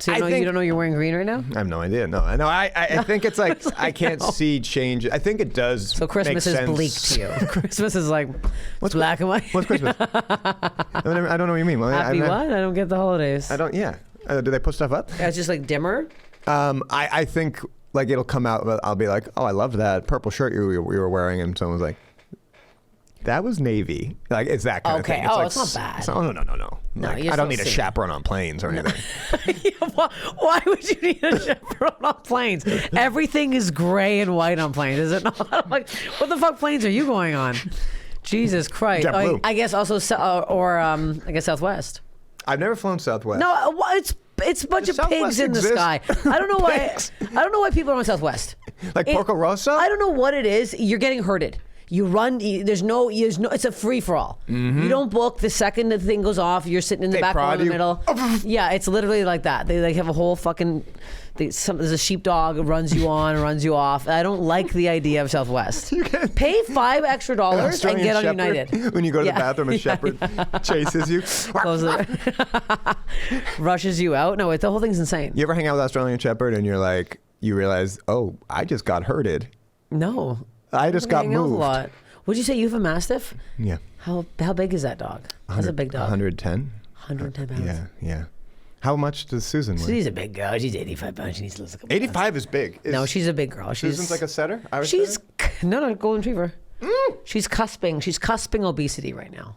So you don't know you're wearing green right now? I have no idea. No, I think it's like I can't see change. I think it does. So Christmas is bleak to you. Christmas is like what's black and white. What's Christmas? I don't know what you mean. Happy what? I don't get the holidays. I don't. Yeah. Do they put stuff up? Yeah, it's just like dimmer. I think like it'll come out. But I'll be like, oh, I love that purple shirt you were wearing, and someone's like, that was navy. Like it's that kind of thing. Okay. It's it's not bad. No. Like, I don't need a chaperone on planes or anything. Why would you need a chaperone on planes? Everything is gray and white on planes, is it not? I'm like, what the fuck planes are you going on? Jesus Christ. I guess also, I guess Southwest. I've never flown Southwest. No, it's a bunch of pigs in the sky. I don't know why. I don't know why people are on Southwest. Like Porco Rosso? I don't know what it is. You're getting herded. You run. There's no. It's a free for all. Mm-hmm. You don't book the second the thing goes off. You're sitting in the back row in the middle. Yeah, it's literally like that. They have a whole fucking. There's a sheepdog that runs you on, runs you off. I don't like the idea of Southwest. Pay $5 extra and get on United. When you go to the bathroom, a shepherd chases you, rushes you out. No, the whole thing's insane. You ever hang out with Australian Shepherd and you're like, you realize, oh, I just got herded. No. I just got moved. A lot. Would you say you have a Mastiff? Yeah. How big is that dog? That's a big dog. 110. 110 pounds. Yeah. How much does Susan weigh? She's a big girl. She's 85 pounds. She needs to lose a couple 85 is big. No, she's a big girl. Susan's like a setter? She's no golden retriever. She's cusping obesity right now.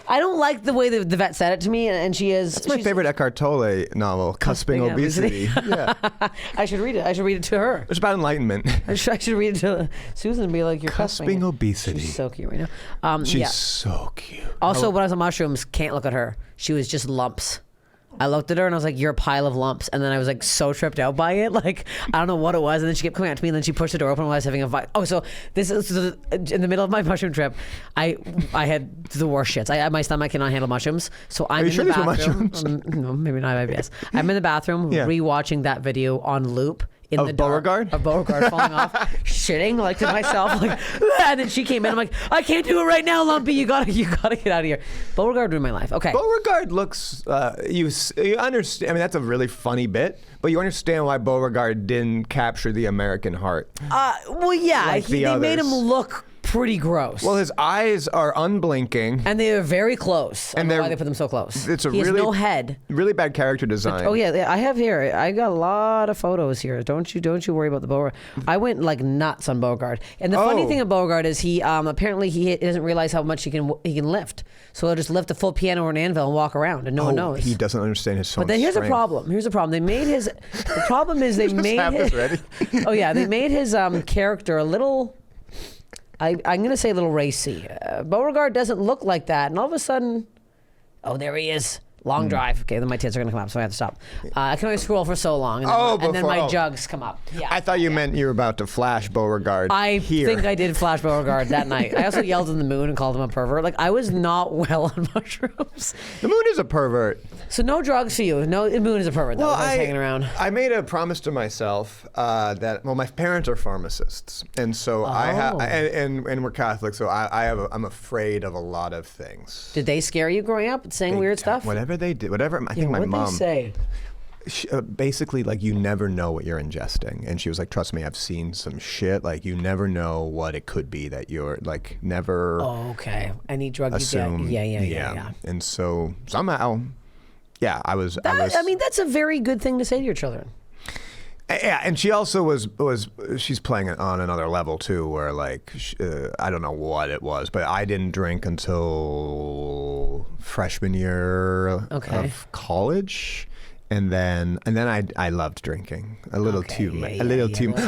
I don't like the way the vet said it to me, and she is. That's my favorite Eckhart Tolle novel, Cusping Obesity. Yeah. I should read it. I should read it to her. It's about enlightenment. I should read it to Susan and be like, "You're cusping obesity." She's so cute right now. She's so cute. Also, when I was on mushrooms, can't look at her. She was just lumps. I looked at her and I was like, "You're a pile of lumps." And then I was like so tripped out by it, like I don't know what it was. And then she kept coming out to me, and then she pushed the door open while I was having a fight. Oh, so this is in the middle of my mushroom trip. I had the worst shits. My stomach cannot handle mushrooms, so I'm in the bathroom. No, maybe not IBS. I'm in the bathroom rewatching that video on loop in the dark. Beauregard? Of Beauregard falling off, shitting like to myself, like, and then she came in. I'm like, I can't do it right now, Lumpy. You gotta get out of here. Beauregard ruined my life. Okay. Beauregard looks. You understand? I mean, that's a really funny bit, but you understand why Beauregard didn't capture the American heart. Well, yeah, like they made him look pretty gross. Well, his eyes are unblinking, and they are very close. I don't know why they put them so close. It's a he has no head. Really bad character design. Oh yeah, I have here. I got a lot of photos here. Don't you worry about the Beauregard. I went like nuts on Beauregard. And the funny thing about Beauregard is he apparently he doesn't realize how much he can lift. So he'll just lift a full piano or an anvil and walk around, and no one knows. He doesn't understand his song. But then here's a problem. They made his. The problem is they made his. Ready? Oh yeah, they made his character a little. I'm going to say a little racy. Beauregard doesn't look like that. And all of a sudden, oh, there he is. Long drive. Okay, then my tits are going to come up, so I have to stop. I can only scroll for so long, and then my jugs come up. Yeah. I thought you meant you were about to flash Beauregard. I think I did flash Beauregard that night. I also yelled in the moon and called him a pervert. Like, I was not well on mushrooms. The moon is a pervert. So no drugs for you. No, the moon is a pervert, though. I was hanging around. I made a promise to myself that, well, my parents are pharmacists, and so I have, and we're Catholic, so I'm afraid of a lot of things. Did they scare you growing up, saying weird stuff? Whatever they did, I think my mom. What'd they say? Basically, like, you never know what you're ingesting, and she was like, "Trust me, I've seen some shit. Like, you never know what it could be that you're like never." Oh, okay. Any drug assume, you get? Yeah. And so somehow, yeah, I was. I mean, that's a very good thing to say to your children. Yeah, and she also she's playing it on another level too, where like I don't know what it was, but I didn't drink until freshman year of college. And then I loved drinking a little too much.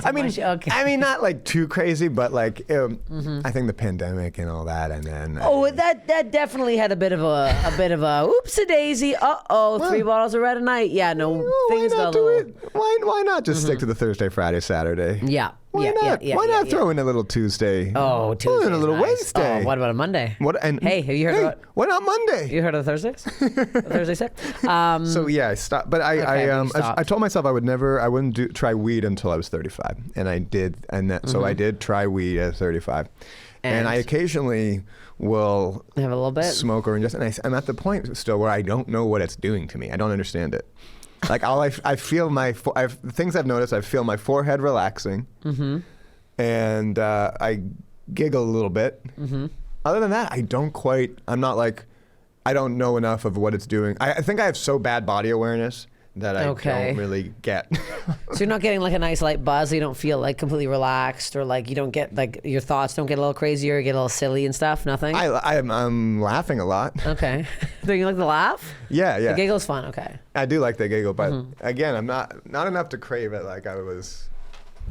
I mean, not like too crazy, but like I think the pandemic and all that, and then that definitely had a bit of a oopsie daisy. 3 bottles of red a night. Yeah, no things got a little. Why not just stick to the Thursday, Friday, Saturday? Yeah. Why not throw in a little Tuesday? Oh, Tuesday. Throw in a little Wednesday. Oh, what about a Monday? Hey, have you heard about? Why not Monday? You heard of the Thursdays? Thursday set? So yeah, I stopped. But I told myself I wouldn't try weed until I was 35, and I did, so I did try weed at 35, and I occasionally will have a little bit smoke or ingest, and I'm at the point still where I don't know what it's doing to me. I don't understand it. Like I feel things I've noticed. I feel my forehead relaxing, and I giggle a little bit. Other than that, I don't know enough of what it's doing. I think I have so bad body awareness that I don't really get. So you're not getting like a nice light buzz. You don't feel like completely relaxed, or like you don't get like your thoughts don't get a little crazier, or get a little silly and stuff. Nothing. I'm laughing a lot. Okay. Do you like the laugh? Yeah. The giggle's fun. Okay. I do like the giggle, but again, I'm not enough to crave it like I was.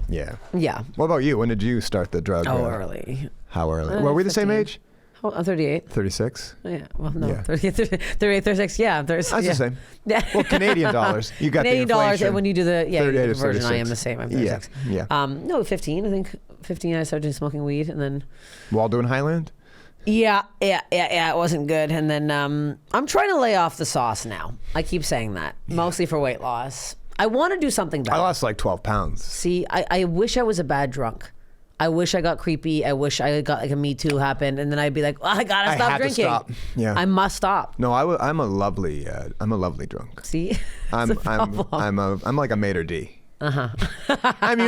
Yeah. Yeah. What about you? When did you start the drug? Early. How early? Were we the same age? I'm 38. 36? Yeah. Well, no. Yeah. 38, 36. Yeah. That's the same. Yeah. Well, Canadian dollars. You got Canadian the inflation. dollars, and when you do the conversion, I am the same. I'm 36. Yeah. No, 15. I think 15. I started smoking weed, and then. While doing Highland. Yeah. It wasn't good, and then I'm trying to lay off the sauce now. I keep saying that, mostly for weight loss. I want to do something better. I lost like 12 pounds. See, I wish I was a bad drunk. I wish I got creepy. I wish I got like a Me Too happened, and then I'd be like, I gotta stop drinking. To stop. Yeah. I must stop. No, I'm a lovely drunk. See, I'm like a maitre d'. I'm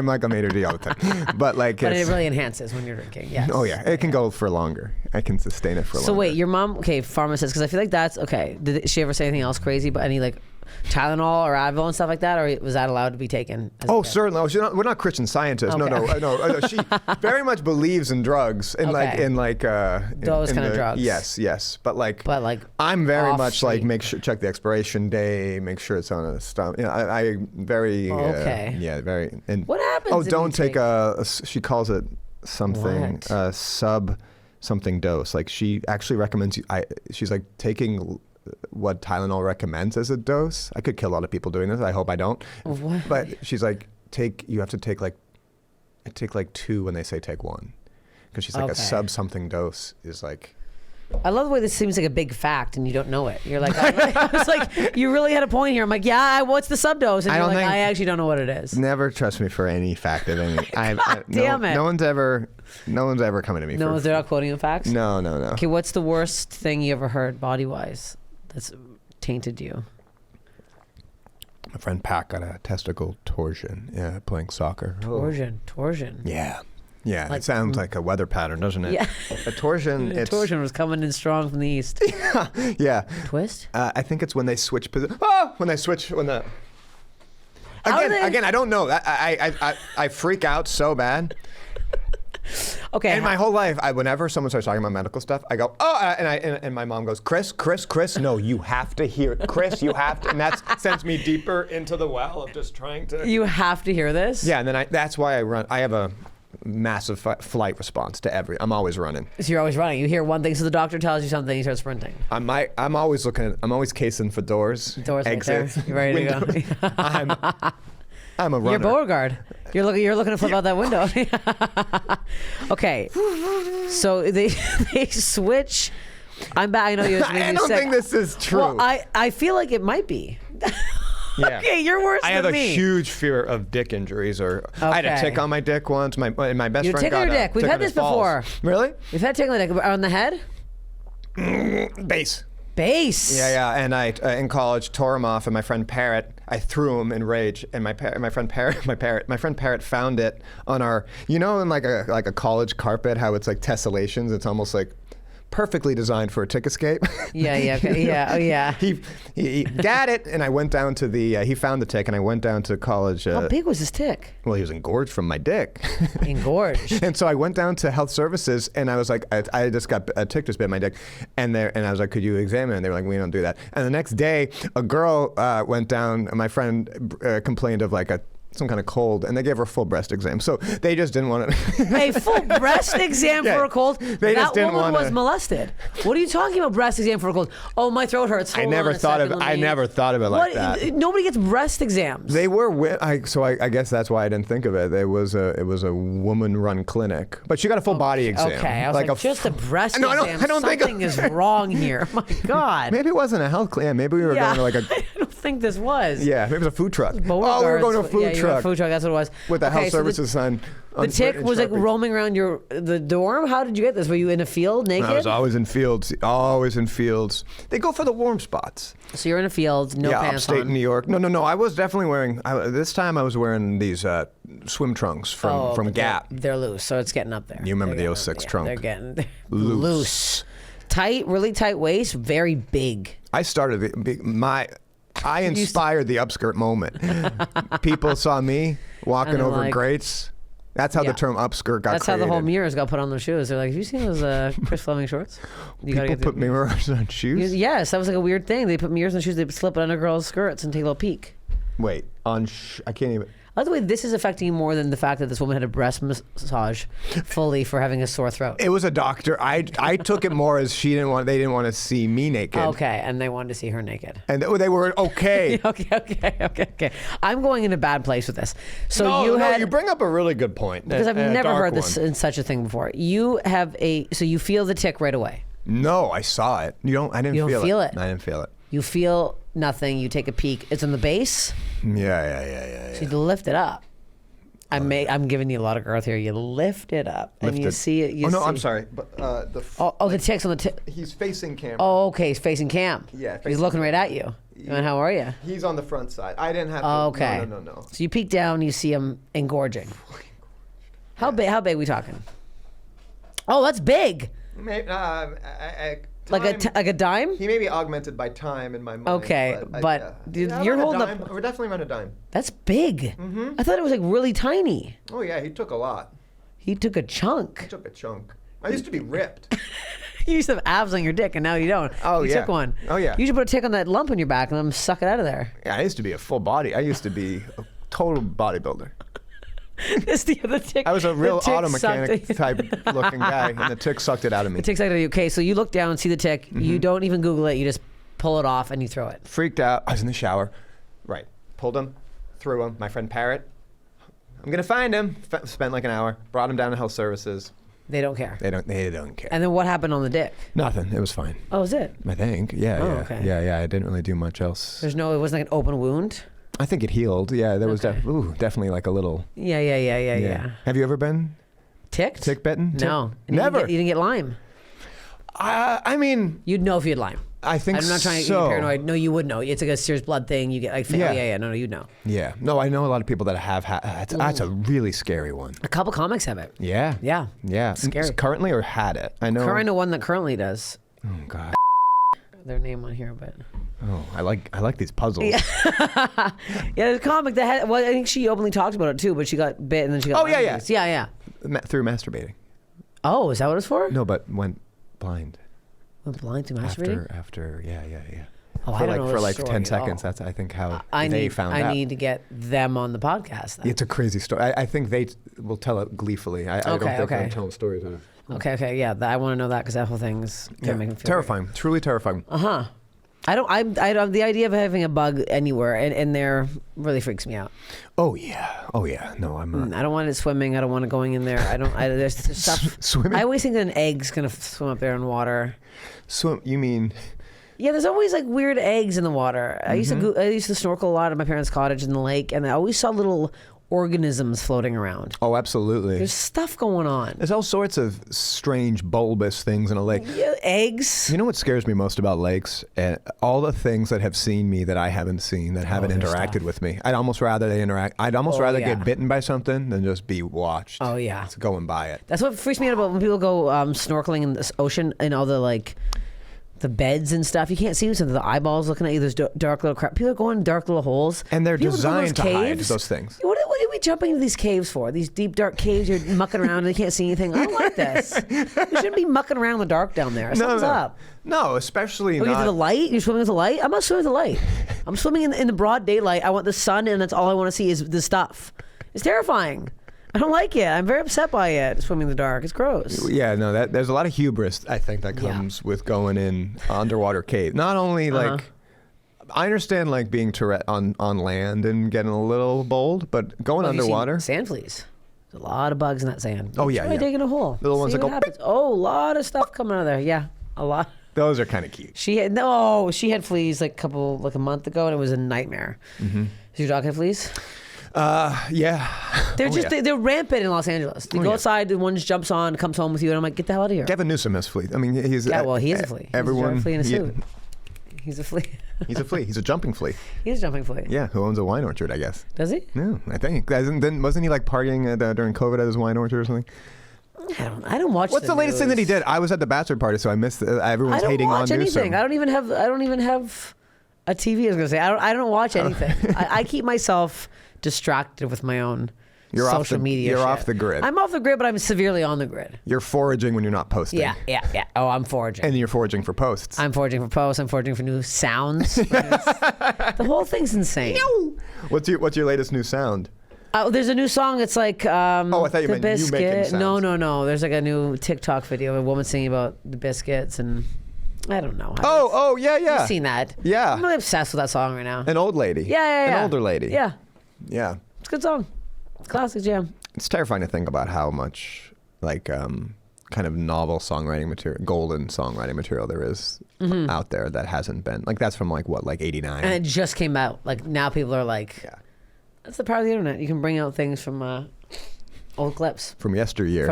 like a maitre d' all the time, but like. But it really enhances when you're drinking. Yes. Oh yeah, it can go for longer. I can sustain it for longer. So wait, your mom, pharmacist, because I feel like that's okay. Did she ever say anything else crazy? But any like Tylenol or Advil and stuff like that, or was that allowed to be taken? Certainly. We're not Christian scientists. Okay. No. She very much believes in drugs and those kind of drugs. Yes. But I'm very much like check the expiration day, make sure it's on a stomach. I very very. And what happens? Oh, don't take she calls it something sub something dose. Like she actually recommends she's like taking what Tylenol recommends as a dose. I could kill a lot of people doing this. I hope I don't. What? But she's like, you have to take like 2 when they say take 1. Because she's like a sub something dose is like. I love the way this seems like a big fact and you don't know it. You're like, I was like, you really had a point here. I'm like, yeah, what's the subdose? And you're like, I actually don't know what it is. Never trust me for any fact of any. Damn it. No one's ever coming to me. No one's they're not quoting the facts? No. Okay, what's the worst thing you ever heard body-wise that's tainted you? My friend Pat got a testicle torsion playing soccer. Torsion. Yeah. Yeah, Like, it sounds like a weather pattern, doesn't it? Yeah. A torsion. Torsion was coming in strong from the east. Yeah. Twist? I think it's when they switch position. Oh, when the. Again, I don't know. I freak out so bad. Okay. And my whole life, whenever someone starts talking about medical stuff, I go, oh, and my mom goes, Chris, no, you have to hear it. Chris, you have to. And that sends me deeper into the well of just trying to. You have to hear this? Yeah, and then that's why I run. I have a massive flight response to I'm always running. So you're always running. You hear one thing, so the doctor tells you something, you start sprinting. I'm always casing for doors, exits, right there. You're ready to go. I'm a runner. You're Beauregard. You're looking to flip out that window. Okay, so they switch. I'm back. I know you. I don't think this is true. Well, I feel like it might be. Yeah. Okay, you're worse than me. I have a huge fear of dick injuries. I had a tick on my dick once. My best friend got a tick on your dick. We've had this before. Really? We've had tick on the dick. On the head? Base. Yeah. And I in college tore him off, and my friend Parrot, I threw him in rage, and my friend Parrot found it on our, in like a college carpet, how it's like tessellations. It's almost like perfectly designed for a tick escape. Yeah. Okay. Yeah. Oh yeah. He got it, and I went down to he found the tick, and I went down to college. How big was his tick? Well, he was engorged from my dick. Engorged. And so I went down to health services, and I was like, I just got a tick just bit my dick, and I was like, could you examine it? And they were like, we don't do that. And the next day, a girl went down. My friend complained of like some kind of cold, and they gave her a full breast exam. So they just didn't want to. A full breast exam for a cold? That woman was molested. What are you talking about? Breast exam for a cold? Oh, my throat hurts. I never thought of it like that. Nobody gets breast exams. They were. So I guess that's why I didn't think of it. It was a woman-run clinic, but she got a full body exam. Okay, I was like just a breast exam. I don't think something is wrong here. My God. Maybe it wasn't a health clinic. Maybe we were going to like a. I don't think this was. Yeah, maybe it was a food truck. Beauregard's, we were going to a food truck. Food truck, that's what it was. With the health services sign. The tick was like roaming around the dorm? How did you get this? Were you in a field naked? I was always in fields. They go for the warm spots. So you're in a field, no pants upstate New York. No. I was definitely wearing, this time I was wearing these swim trunks from Gap. They're loose, so it's getting up there. You remember the 06 trunk. They're getting loose. Tight, really tight waist, very big. I inspired the upskirt moment. People saw me walking over grates. That's how the term upskirt got created. That's how the whole mirrors got put on their shoes. They're like, have you seen those Chris Fleming shorts? People put mirrors on shoes? Yes, that was like a weird thing. They put mirrors on shoes. They slip it under girls' skirts and take a little peek. Wait, I can't even. By the way, this is affecting you more than the fact that this woman had a breast massage fully for having a sore throat. It was a doctor. I took it more as they didn't want to see me naked. Okay, and they wanted to see her naked. And they were okay. Okay. I'm going in a bad place with this. So you bring up a really good point. Because I've never heard this in such a thing before. You feel the tick right away. No, I saw it. I didn't feel it. I didn't feel it. You feel nothing. You take a peek. It's on the base. Yeah. So you lift it up. I'm giving you a lot of girth here. You lift it up and you see it. I'm sorry, but the tick's on the tip. He's facing camera. Oh, okay, he's facing cam. Yeah, he's looking right at you. And how are you? He's on the front side. I didn't have to. Okay. No. So you peek down, you see him engorging. How big are we talking? Oh, that's big. Maybe, like a dime? He may be augmented by time in my mind. Okay, but you're holding up. We're definitely around a dime. That's big. Mm-hmm. I thought it was like really tiny. Oh yeah, he took a lot. He took a chunk. I used to be ripped. You used to have abs on your dick, and now you don't. Oh you took one. Oh yeah. You should put a tick on that lump in your back and then suck it out of there. Yeah, I used to be a full body. I used to be a total bodybuilder. The tick. I was a real auto mechanic type looking guy, and the tick sucked it out of me. The tick sucked it out of you. Okay, so you look down and see the tick. Mm-hmm. You don't even Google it. You just pull it off and you throw it. Freaked out. I was in the shower. Right. Pulled him, threw him. My friend Parrot. I'm going to find him. Spent like an hour. Brought him down to health services. They don't care. They don't care. And then what happened on the dick? Nothing. It was fine. Oh, is it? I think. Yeah. Oh, yeah. okay. Yeah. I didn't really do much else. It wasn't like an open wound? I think it healed. Yeah. There was definitely like a little. Yeah. Have you ever been ticked? Tick bitten? No. Never. You didn't get Lyme? I mean. You'd know if you had Lyme. I think so. I'm not trying to get you paranoid. No, you would know. It's like a serious blood thing. You get like, yeah. No, you'd know. Yeah. No, I know a lot of people that have had. That's a really scary one. A couple comics have it. Yeah. Yeah. Yeah. Scary. Currently or had it? I know. I know one that currently does. Oh God. Their name on here, but. Oh, I like these puzzles. Yeah. There's a comic that had. Well, I think she openly talked about it too, but she got bit and then she got. Oh yeah. Through masturbating. Oh, is that what it's for? No, but went blind. Went blind through masturbating. After, yeah. Oh, I don't know for like 10 at seconds. all. That's I think how I found out. I need to get them on the podcast. Then. It's a crazy story. I think they will tell it gleefully. I don't think I'm telling stories on it. Okay. Yeah, I want to know that because that whole thing's gonna make me feel terrifying. Weird. Truly terrifying. I don't. The idea of having a bug anywhere in there really freaks me out. Oh yeah. No, I'm not. I don't want it swimming. I don't want it going in there. There's stuff. Swimming. I always think that an egg's gonna swim up there in water. Swim? You mean? Yeah, there's always like weird eggs in the water. I used to snorkel a lot at my parents' cottage in the lake, and I always saw little organisms floating around. Oh, absolutely. There's stuff going on. There's all sorts of strange bulbous things in a lake. Yeah, eggs. You know what scares me most about lakes? All the things that have seen me that I haven't seen, that haven't interacted with me. I'd almost rather they interact. I'd almost rather get bitten by something than just be watched. Oh yeah. It's going by it. That's what freaks me out about when people go snorkeling in this ocean and all the like the beds and stuff. You can't see what's in the eyeballs looking at you. There's dark little crap. People are going in dark little holes. And they're people designed to hide caves. those things. What are we jumping into these caves for? These deep, dark caves you're mucking around and you can't see anything. I don't like this. We shouldn't be mucking around in the dark down there. Something's up. No, especially not. You're the light? You're swimming with the light? I'm not swimming with the light. I'm swimming in the broad daylight. I want the sun and that's all I want to see is the stuff. It's terrifying. I don't like it. I'm very upset by it. Swimming in the dark. It's gross. Yeah, no, there's a lot of hubris, I think, that comes with going in underwater cave. Not only like, I understand like being Tourette on land and getting a little bold, but going underwater. Sand fleas. There's a lot of bugs in that sand. Oh yeah, Try digging a hole. Little ones that go. Oh, a lot of stuff coming out of there. Yeah, a lot. Those are kind of cute. She had fleas like a month ago, and it was a nightmare. Mm-hmm. Does your dog have fleas? Yeah. They're rampant in Los Angeles. You go outside, the one just jumps on, comes home with you, and I'm like, get the hell out of here. Gavin Newsom has flea. I mean, he is a flea. Everyone. He's a flea in a suit. He's a flea. He's a flea. He's a jumping flea. He's a jumping flea. Yeah, who owns a wine orchard, I guess. Does he? No, I think. Then wasn't he like partying during COVID at his wine orchard or something? I don't watch. What's the latest thing that he did? I was at the Bachelor party, so I missed. Everyone's hating on Newsom. I don't watch anything. I don't even have a TV. I was gonna say I don't watch anything. I keep myself distracted with my own social media. You're shit. off the grid. I'm off the grid, but I'm severely on the grid. You're foraging when you're not posting. Yeah. Oh, I'm foraging. And you're foraging for posts. I'm foraging for posts. I'm foraging for new sounds. The whole thing's insane. What's your latest new sound? There's a new song. It's like I thought you meant biscuit. you making sounds. No. There's like a new TikTok video of a woman singing about the biscuits and I don't know. Yeah. You've seen that. Yeah. I'm really obsessed with that song right now. An old lady. Yeah. An older lady. Yeah. Yeah. It's a good song. Classic jam. It's terrifying to think about how much like kind of novel songwriting material, golden songwriting material there is out there that hasn't been like that's from like 89. And it just came out. Like now people are like, that's the power of the internet. You can bring out things from old clips. From yesteryear.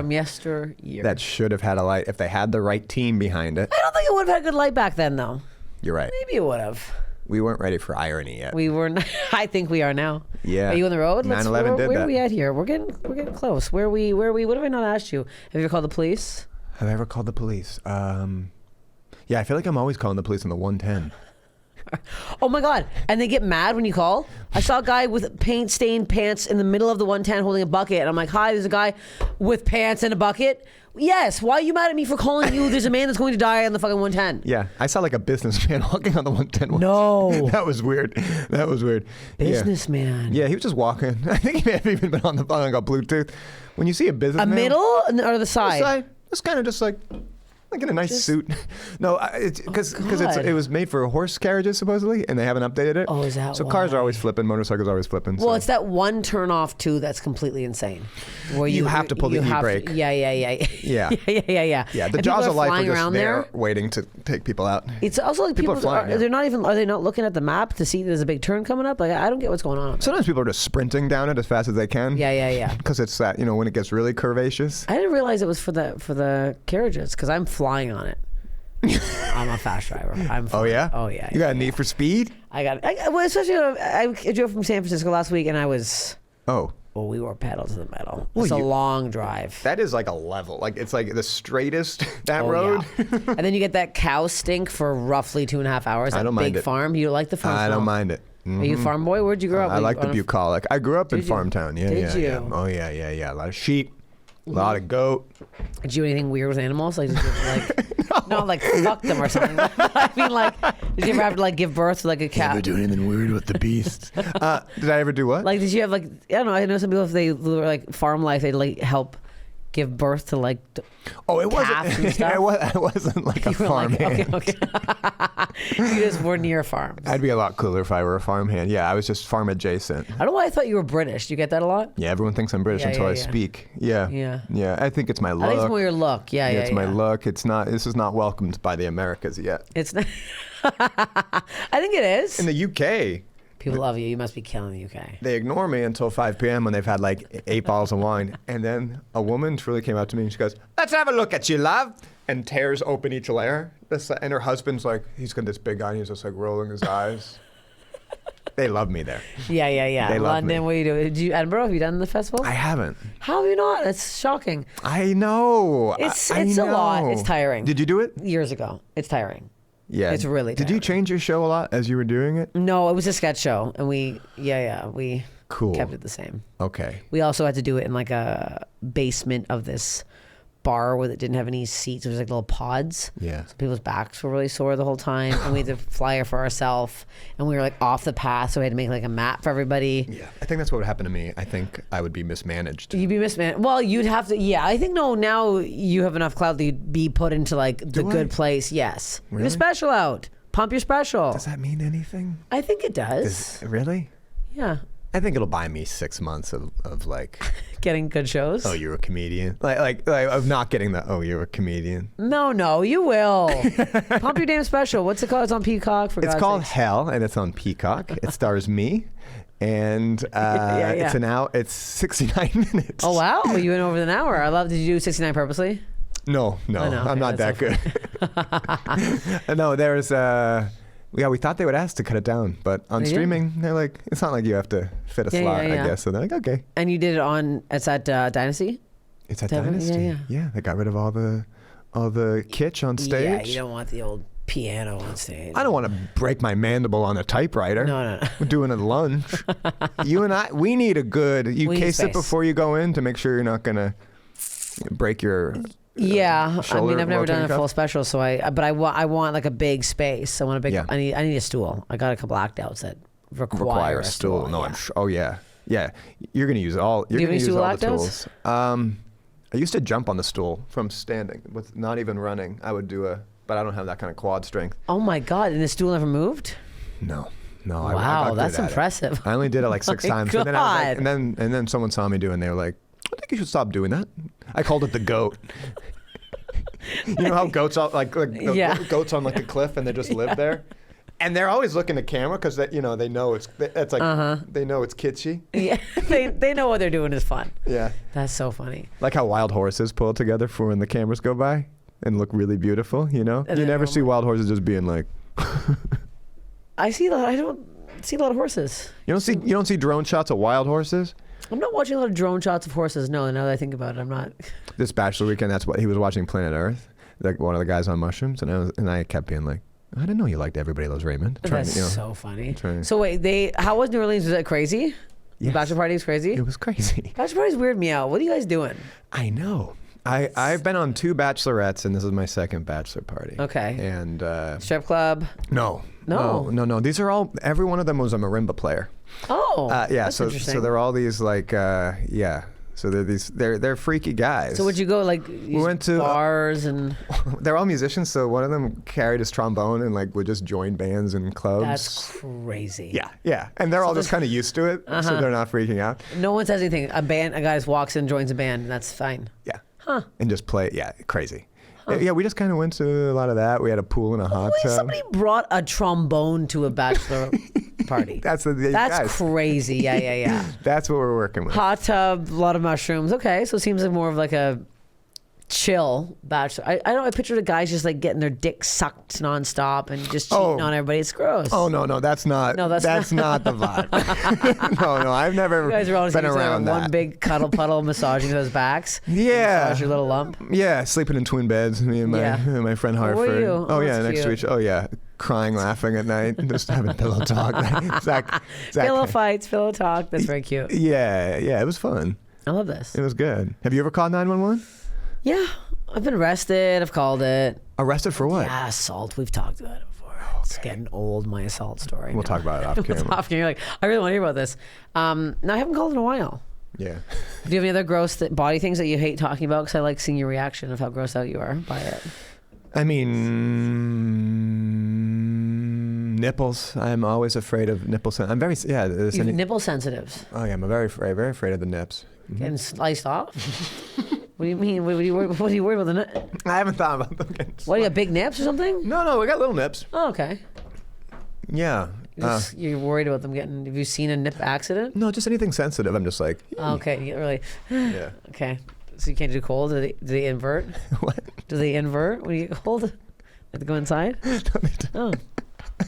That should have had a light if they had the right team behind it. I don't think it would have had a good light back then though. You're right. Maybe it would have. We weren't ready for irony yet. We were not, I think we are now. Yeah. Are you on the road? 9/11 did where that. are we at here? We're getting close. Where are we? What have I not asked you? Have you ever called the police? Have I ever called the police? Yeah, I feel like I'm always calling the police on the 110. Oh my God. And they get mad when you call? I saw a guy with paint-stained pants in the middle of the 110 holding a bucket. And I'm like, hi, there's a guy with pants and a bucket. Yes, why are you mad at me for calling you? There's a man that's going to die on the fucking 110. Yeah, I saw like a businessman walking on the 110. No. That was weird. Businessman. Yeah, he was just walking. I think he may have even been on the phone and got Bluetooth. When you see a businessman. A middle or the side? The side. It's kind of just like. Like in a nice suit. No, because it was made for horse carriages supposedly, and they haven't updated it. Oh, is that so? why? Cars are always flipping, motorcycles are always flipping. Well, it's that one turn off too that's completely insane. Where you have to pull the e-brake. Yeah. Yeah. Yeah. The and jaws of life are flying just around there waiting to take people out. It's also like people are flying. They're not even. Are they not looking at the map to see there's a big turn coming up? Like I don't get what's going on. Sometimes people are just sprinting down it as fast as they can. Yeah. Because it's that when it gets really curvaceous. I didn't realize it was for the carriages because I'm flying on it. I'm a fast driver. Oh yeah. Oh yeah. You got a need for speed? Well, especially I drove from San Francisco last week, and I was. Oh. Well, we were pedal to the metal. Well, it's a long drive. That is like a level. Like it's like the straightest road. Yeah. And then you get that cow stink for roughly 2.5 hours. I don't mind big it. farm. You like the farm? I don't mind it. Mm-hmm. Are you a farm boy? Where'd you grow up? I like the bucolic. I grew up in farm town. Yeah, Did you? Yeah. Oh yeah. A lot of sheep, a lot of goat. Did you do anything weird with animals? Like, did you not like fuck them or something. I mean, like, did you ever have to like give birth to like a cat? Ever do anything weird with the beast? Did I ever do what? Like, did you have like I don't know? I know some people if they were like farm life, they'd like help give birth to like. It calves and wasn't. stuff? I wasn't like a farm hand. Okay. You just were near farms. I'd be a lot cooler if I were a farm hand. Yeah, I was just farm adjacent. I don't know why I thought you were British. Do you get that a lot? Yeah, everyone thinks I'm British until I speak. Yeah. I think it's my look. I think it's more your look. Yeah. It's my look. It's not. This is not welcomed by the Americas yet. It's not. I think it is. In the UK. People love you. You must be killing the UK. They ignore me until 5 p.m. when they've had like 8 bottles of wine. And then a woman truly came up to me and she goes, "Let's have a look at you, love." And tears open each layer. And her husband's like, he's got this big eye and he's just like rolling his eyes. They love me there. Yeah. They love London, me. what are you doing? Did you Edinburgh? Have you done the festival? I haven't. How have you not? That's shocking. I know. It's I a know. lot. It's tiring. Did you do it? Years ago. It's tiring. Yeah. It's really Did you change your show a lot as you were doing it? No, it was a sketch show, and we Cool. kept it the same. Okay. We also had to do it in like a basement of this bar where it didn't have any seats. It was like little pods. Yeah. So people's backs were really sore the whole time, and we had to flyer for ourselves, and we were like off the path, so we had to make like a map for everybody. Yeah. I think that's what would happen to me. I think I would be mismanaged. You'd be mismanaged. Well, you'd have to. Yeah, I think now you have enough clout that you'd be put into like the good place. Yes. Really? Your special out. Pump your special. Does that mean anything? I think it does. Really? Yeah. I think it'll buy me 6 months of like, Getting good shows. oh, you're a comedian. Like of not getting the, oh, you're a comedian. No, you will. Pump your damn special. What's it called? It's on Peacock. For It's God's called sakes. Hell, and it's on Peacock. It stars me, and Yeah. It's 69 minutes. Oh wow, well, you went over an hour. I love. Did you do 69 purposely? No, Oh, no, I'm okay, not that that's good. No, there's we thought they would ask to cut it down, but on They did? streaming, they're like, it's not like you have to fit a slot, I guess. So they're like, okay. And you did it it's at Dynasty. It's at Definitely, Dynasty. yeah. They got rid of all the kitsch on stage. Yeah, you don't want the old piano on stage. I don't want to break my mandible on a typewriter. No. We're doing a lunch. You and I, we need a good. You We need case it space. before you go in to make sure you're not gonna break your. Yeah, I shoulder mean, I've never done a rotating full cuff? special, so I want like a big space. I want a big. Yeah. I need a stool. I got a couple act outs that require a stool. No, yeah. I'm sure. Oh yeah. You're gonna use all. You're Do you gonna have any use stool all the act outs? tools. I used to jump on the stool from standing with not even running. I would do but I don't have that kind of quad strength. Oh my god! And the stool never moved. No. I Wow, got good that's at it. impressive. I only did it like 6 My times. And then, I was like, God. and then someone saw me do it and they were like, I think you should stop doing that. I called it the goat. You know how goats are Yeah. goats on like a cliff and they just live there? And they're always looking at camera because they know they know it's kitschy. Yeah, they know what they're doing is fun. Yeah. That's so funny. Like how wild horses pull together for when the cameras go by and look really beautiful, you know? And You then never they're see wild horses just being like I don't see a lot of horses. you don't see drone shots of wild horses? I'm not watching a lot of drone shots of horses. No, now that I think about it, I'm not. This Bachelor weekend, that's what he was watching Planet Earth, like one of the guys on mushrooms, and I kept being like, I didn't know you liked Everybody Loves Raymond. That's so funny. trying- So wait, how was New Orleans? Was it crazy? The Yes. bachelor party was crazy. It was crazy. Bachelor parties weird me out. What are you guys doing? I know. I've been on 2 bachelorettes, and this is my 2nd bachelor party. Okay. And Strip club. no. These are all. Every one of them was a marimba player. Oh. Yeah. That's So interesting. they're all these like So they're freaky guys. So would you go like we went to bars and? They're all musicians. So one of them carried his trombone and like would just join bands and clubs. That's crazy. Yeah. And they're all just kind of used to it, so they're not freaking out. No one says anything. A guy just walks in, joins a band, and that's fine. Yeah. And just play. Yeah, crazy. Yeah, we just kind of went to a lot of that. We had a pool and a hot tub. Somebody brought a trombone to a bachelor party. That's guys. Crazy. Yeah. That's what we're working with. Hot tub, a lot of mushrooms. Okay, so it seems like more of like a chill bachelor. I don't know. I picture the guys just like getting their dick sucked nonstop and just cheating on everybody. It's gross. Oh no, that's not. No, that's not the vibe. no, I've never you guys are all been around that. One big cuddle puddle massaging those backs. Yeah, massage your little lump. Yeah, sleeping in twin beds. Me and my friend Hartford. Where were you? Oh yeah, next to each. Oh yeah, crying, laughing at night, just having pillow talk. Pillow fights, pillow talk. That's very cute. Yeah, it was fun. I love this. It was good. Have you ever called 911? Yeah, I've been arrested. I've called it. Arrested for what? Yeah, assault. We've talked about it before. Okay. It's getting old, my assault story. We'll talk about it off camera. Off camera. You're like, I really want to hear about this. No, I haven't called in a while. Yeah. Do you have any other gross body things that you hate talking about? Because I like seeing your reaction of how grossed out you are by it. I mean, nipples. I'm always afraid of nipples. I'm very, nipple sensitives. Oh yeah, I'm very afraid of the nips. Getting sliced off? What do you mean? What do you worry about the nips? I haven't thought about them getting sliced. What, do you have big nips or something? No, we got little nips. Oh, okay. Yeah. You're worried about them getting, have you seen a nip accident? No, just anything sensitive. I'm just like. Okay, you get really. Yeah. Okay. So you can't do cold? Do they invert? What? Do they invert when you get cold? Have to go inside? No, they don't.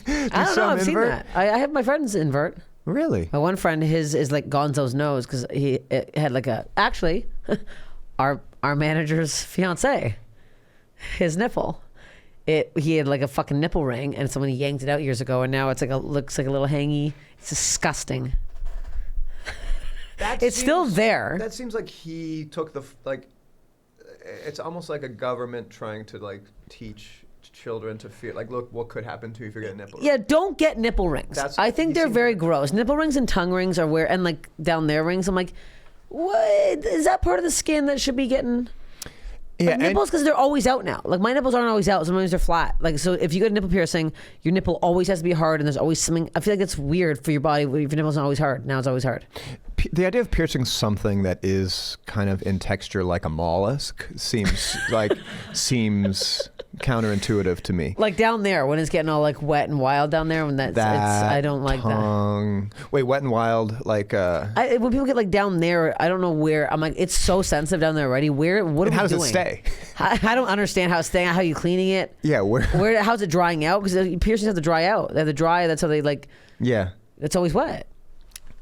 I don't know. I've seen that. I have my friends invert. Really? My one friend, his is like Gonzo's nose because he had like actually, our manager's fiance, his nipple. He had like a fucking nipple ring, and someone yanked it out years ago, and now it's like looks like a little hangy. It's disgusting. It's still there. That seems like he took it's almost like a government trying to like teach children to feel like, look what could happen to you if you get a nipple ring. Yeah, don't get nipple rings. I think they're very gross. Nipple rings and tongue rings are and like down there rings. I'm like, what is that part of the skin that should be getting? Yeah, like nipples, because they're always out now. Like my nipples aren't always out. Sometimes they're flat. Like so, if you get a nipple piercing, your nipple always has to be hard, and there's always something. I feel like it's weird for your body if your nipple's not always hard. Now it's always hard. The idea of piercing something that is kind of in texture like a mollusk seems counterintuitive to me. Like down there when it's getting all like wet and wild down there when I don't like that. Wait, wet and wild like when people get like down there, I don't know where. I'm like, it's so sensitive down there already. What are we doing? How does it stay? I don't understand how it's staying. How are you cleaning it? Yeah, how's it drying out? Because piercings have to dry out. They have to dry. That's how they like. Yeah. It's always wet.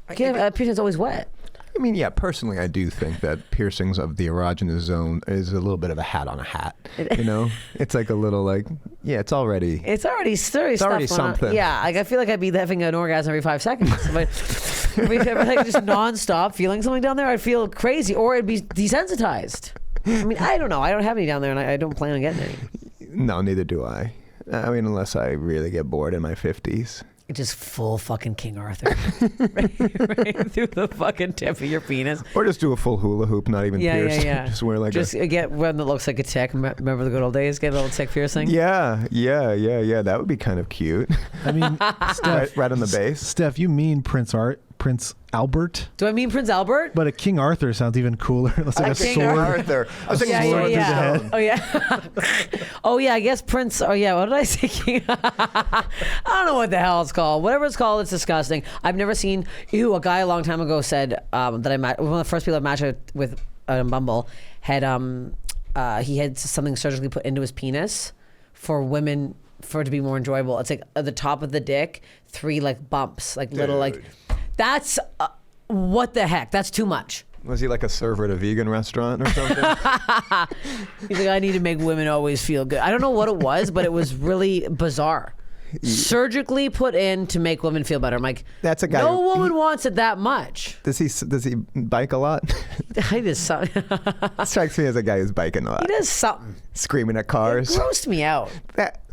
Piercing's always wet. I mean, yeah, personally, I do think that piercings of the erogenous zone is a little bit of a hat on a hat. You know? It's like a little like, yeah, it's already something. Yeah, like I feel like I'd be having an orgasm every 5 seconds. But if ever like just nonstop feeling something down there, I'd feel crazy or it'd be desensitized. I mean, I don't know. I don't have any down there and I don't plan on getting any. No, neither do I. I mean, unless I really get bored in my 50s. Just full fucking King Arthur. right through the fucking tip of your penis. Or just do a full hula hoop, not even pierced. Yeah. Just wear like get one that looks like a tick. Remember the good old days? Get a little tick piercing? Yeah. That would be kind of cute. I mean, Steph, right on the base. Steph, you mean Prince Albert? Do I mean Prince Albert? But a King Arthur sounds even cooler. It's like a King sword. Arthur. I was thinking sword through the head. Oh yeah. Oh yeah. I guess Prince. Oh yeah. What did I say? King? I don't know what the hell it's called. Whatever it's called, it's disgusting. I've never seen. A guy a long time ago said that I met one of the first people I matched with Bumble had he had something surgically put into his penis for women for it to be more enjoyable. It's like at the top of the dick, 3 like bumps, like little like. That's what the heck? That's too much. Was he like a server at a vegan restaurant or something? He's like, I need to make women always feel good. I don't know what it was, but it was really bizarre. Surgically put in to make women feel better. I'm like, that's a guy. No woman wants it that much. Does he bike a lot? He does something. Strikes me as a guy who's biking a lot. He does something. Screaming at cars. It grossed me out.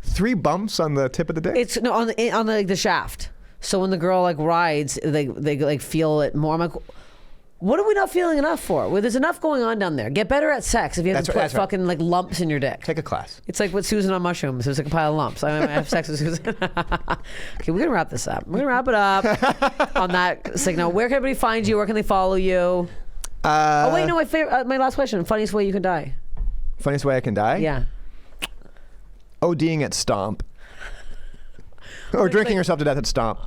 3 bumps on the tip of the dick? It's on the shaft. So when the girl like rides, they like feel it more. I'm like, What are we not feeling enough for? Well, there's enough going on down there. Get better at sex if you have to put That's right. fucking like lumps in your dick. Take a class. It's like with Susan on mushrooms. It was like a pile of lumps. I have sex with Susan. Okay, we're gonna wrap this up. We're gonna wrap it up on that signal. Where can everybody find you? Where can they follow you? Oh wait, no. My last question. Funniest way you can die? Funniest way I can die? Yeah. ODing at Stomp. Or drinking yourself to death at Stomp.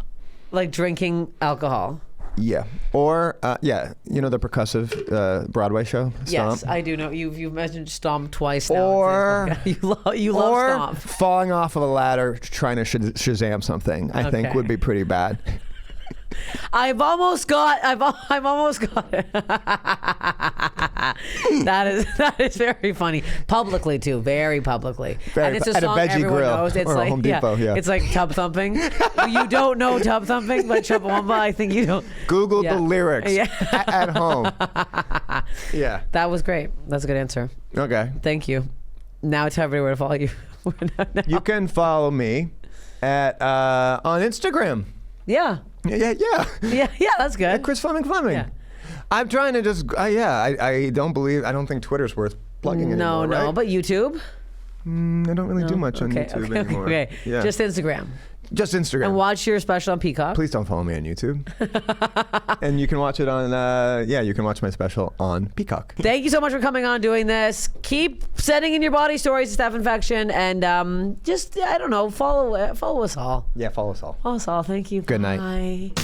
Like drinking alcohol. Yeah. Or, you know the percussive Broadway show, Stomp? Yes, I do know. You've mentioned Stomp twice now. Or, you love Stomp. falling off of a ladder trying to Shazam something, I think would be pretty bad. I've almost got it. That is very funny. Publicly too, very publicly. And it's a at song a veggie everyone grill knows. It's or like a Home Depot, yeah. It's like Tub Thumping. You don't know Tub Thumping by Chumbawamba? I think you don't. Google the lyrics at home. Yeah. That was great. That's a good answer. Okay. Thank you. Now tell everywhere to follow you. You can follow me at on Instagram. Yeah. Yeah. Yeah, that's good. Chris Fleming. Yeah. I'm trying to just, I don't think Twitter's worth plugging anymore, No, right? but YouTube? I don't really do much on YouTube anymore. Okay. Yeah. Just Instagram. Just Instagram. And watch your special on Peacock. Please don't follow me on YouTube. And you can watch it on, you can watch my special on Peacock. Thank you so much for coming on, doing this. Keep sending in your body stories to Steph Infection, and just, I don't know, follow us all. Yeah, follow us all. Follow us all. Thank you. Good night. Bye.